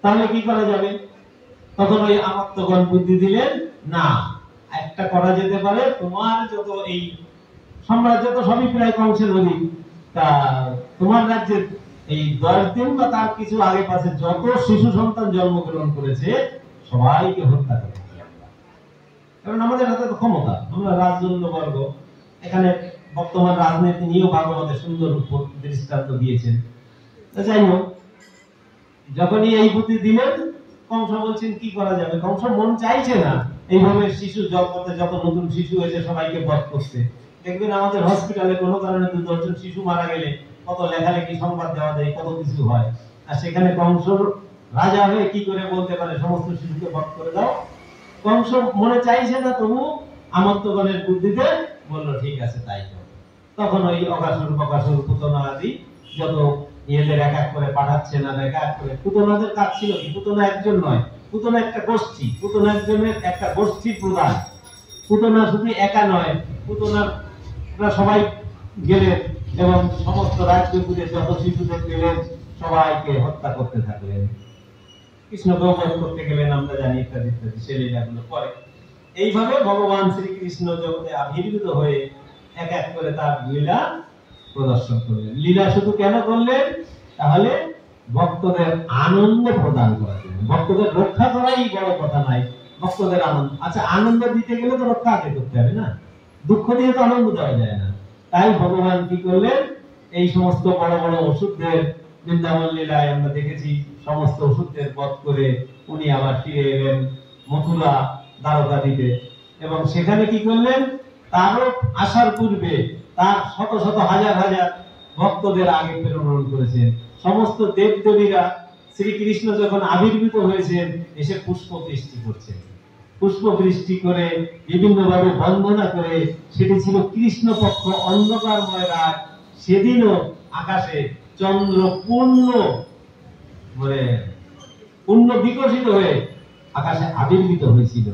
তাহলে কি করা যাবে? তখন ওই আমত্তগণ বুদ্ধি দিলেন, না, একটা করা যেতে পারে, তোমার যত এই সাম্রাজ্য তো সবই প্রায় কংসের অধীন, তা তোমার রাজ্যের এই 10 দিন বা তার কিছু আগে পাশে যত শিশু সন্তান জন্মগ্রহণ করেছে সবাইকে হত্যা করতে হবে। কারণ আমাদের হাতে তো ক্ষমতা, আমরা রাজদণ্ড বর্গ। এখানে বর্তমান রাজনীতি নিয়েও ভাগবতে সুন্দর দৃষ্টান্ত দিয়েছেন। যাই হোক, যখনই এই বুদ্ধি দিলেন, কংস বলছেন কি করা যাবে। কংস মন চাইছে না এইভাবে শিশু জগতে যত নতুন শিশু হয়েছে সবাইকে বধ করতে। দেখবেন আমাদের হসপিটালে কোনো কারণে 2-10 জন শিশু মারা গেলে কত লেখালেখি, সংবাদ দেওয়া যায়, কত কিছু হয়। আর সেখানে কংস রাজা হয়ে কি করে বলতে পারে সমস্ত শিশুকে বধ করে দাও। কংস মনে চাইছে না, তবু আমত্তগণের বুদ্ধিতে বলল ঠিক আছে তাই করো। তখন ওই অগাসুর, বকাসুর, পুতনা আদি যত এদের এক এক করে পাঠাচ্ছেন, আর এক এক করে। পুতনাদের কাজ ছিল কি, পুতনা একজন নয়, পুতনা একটা গোষ্ঠী, পুতনা একজনের একটা গোষ্ঠী প্রধান। পুতনা শুধু একা নয়, পুতনারা সবাই গেলেন এবং সমস্ত রাজ্য জুড়ে যত শিশুদের পেলেন সবাইকে হত্যা করতে থাকলেন। কৃষ্ণকেও বধ করতে গেলেন, আমরা জানি, ইত্যাদি ইত্যাদি, সে লীলাগুলো করে। এইভাবে ভগবান শ্রীকৃষ্ণ জগতে আবির্ভূত হয়ে এক এক করে তার লীলা প্রদর্শন করলেন। লীলা শুধু কেন করলেন? তাহলে ভক্তদের আনন্দ প্রদান করার জন্য। ভক্তদের রক্ষা করাই বড় কথা নাই, ভক্তদের আনন্দ। আচ্ছা, আনন্দ দিতে গেলে তো রক্ষা আগে করতে হবে না, দুঃখ দিয়ে তো আনন্দ দেওয়া যায় না। তাই ভগবান কি করলেন, এই সমস্ত বড় বড় ওষুধদের, বৃন্দাবন লীলায় আমরা দেখেছি, সমস্ত ওষুধদের বধ করে উনি আবার ফিরে এলেন মথুরা, দ্বারকা দিতে। এবং সেখানে কি করলেন, তারও আসার পূর্বে তার শত শত হাজার হাজার ভক্তদের আগে প্রেরণ করেছেন। সমস্ত দেব দেবীরা শ্রীকৃষ্ণ যখন আবির্ভূত হয়েছেন এসে পুষ্প বৃষ্টি করছেন। পুষ্প বৃষ্টি করে বিভিন্ন ভাবে বন্দনা করে, সেটি ছিল কৃষ্ণপক্ষ অন্ধকারময় রাত। সেদিনও আকাশে চন্দ্র পূর্ণ বিকশিত হয়ে আকাশে আবির্ভূত হয়েছিল।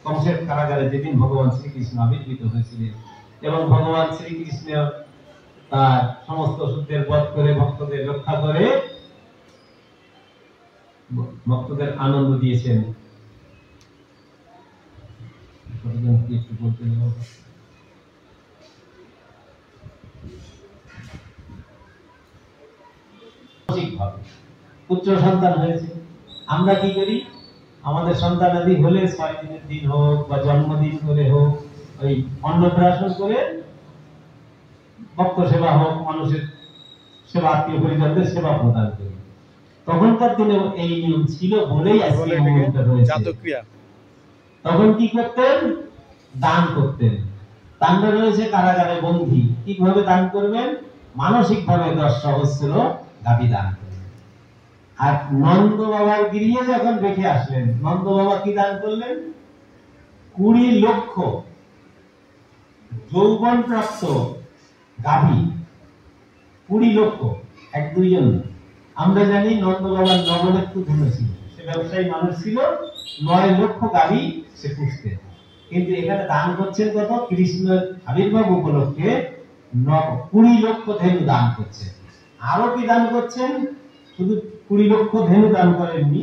কংসের কারাগারে যেদিন ভগবান শ্রীকৃষ্ণ আবির্ভূত হয়েছিলেন, এবং ভগবান শ্রীকৃষ্ণ তার সমস্ত অসুরদের বধ করে ভক্তদের রক্ষা করে ভক্তদের আনন্দ দিয়েছেন। পুত্র সন্তান হয়েছে। আমরা কি করি, আমাদের সন্তানাদি হলে 6 দিনের দিন হোক বা জন্মদিন করে হোক, ওই অন্নপ্রাশন করে ভক্ত সেবা হোক, মানুষের সেবা, আত্মীয় পরিজনদের সেবা প্রদান করি। তখনকার দিনে এই নিয়ম ছিল বলেই আজকে এই নিয়মটা রয়েছে। তখন কি করতেন, দান করতেন। দানটা রয়েছে কারাগারে বন্দী, কিভাবে দান করবেন, মানসিক ভাবে 10 সহস্র গাভী দান করবেন। আর নন্দ বাবার গৃহে যখন রেখে আসলেন, নন্দ বাবা কি দান করলেন? 20 লক্ষ যৌবন প্রাপ্ত গাভী। 20 লক্ষ, এক দুইজন। আমরা জানি নন্দ বাবার নবনেত্র ধনু ছিল, সে ব্যবসায়ী মানুষ ছিল, 9 লক্ষ গাভী সে পুষতেন। কিন্তু এখানে দান করছেন কত? কৃষ্ণের আবির্ভাব উপলক্ষে 20 লক্ষ ধেনু দান করছেন। আরো কি দান করছেন? শুধু 20 লক্ষ ধেনু দান করেননি,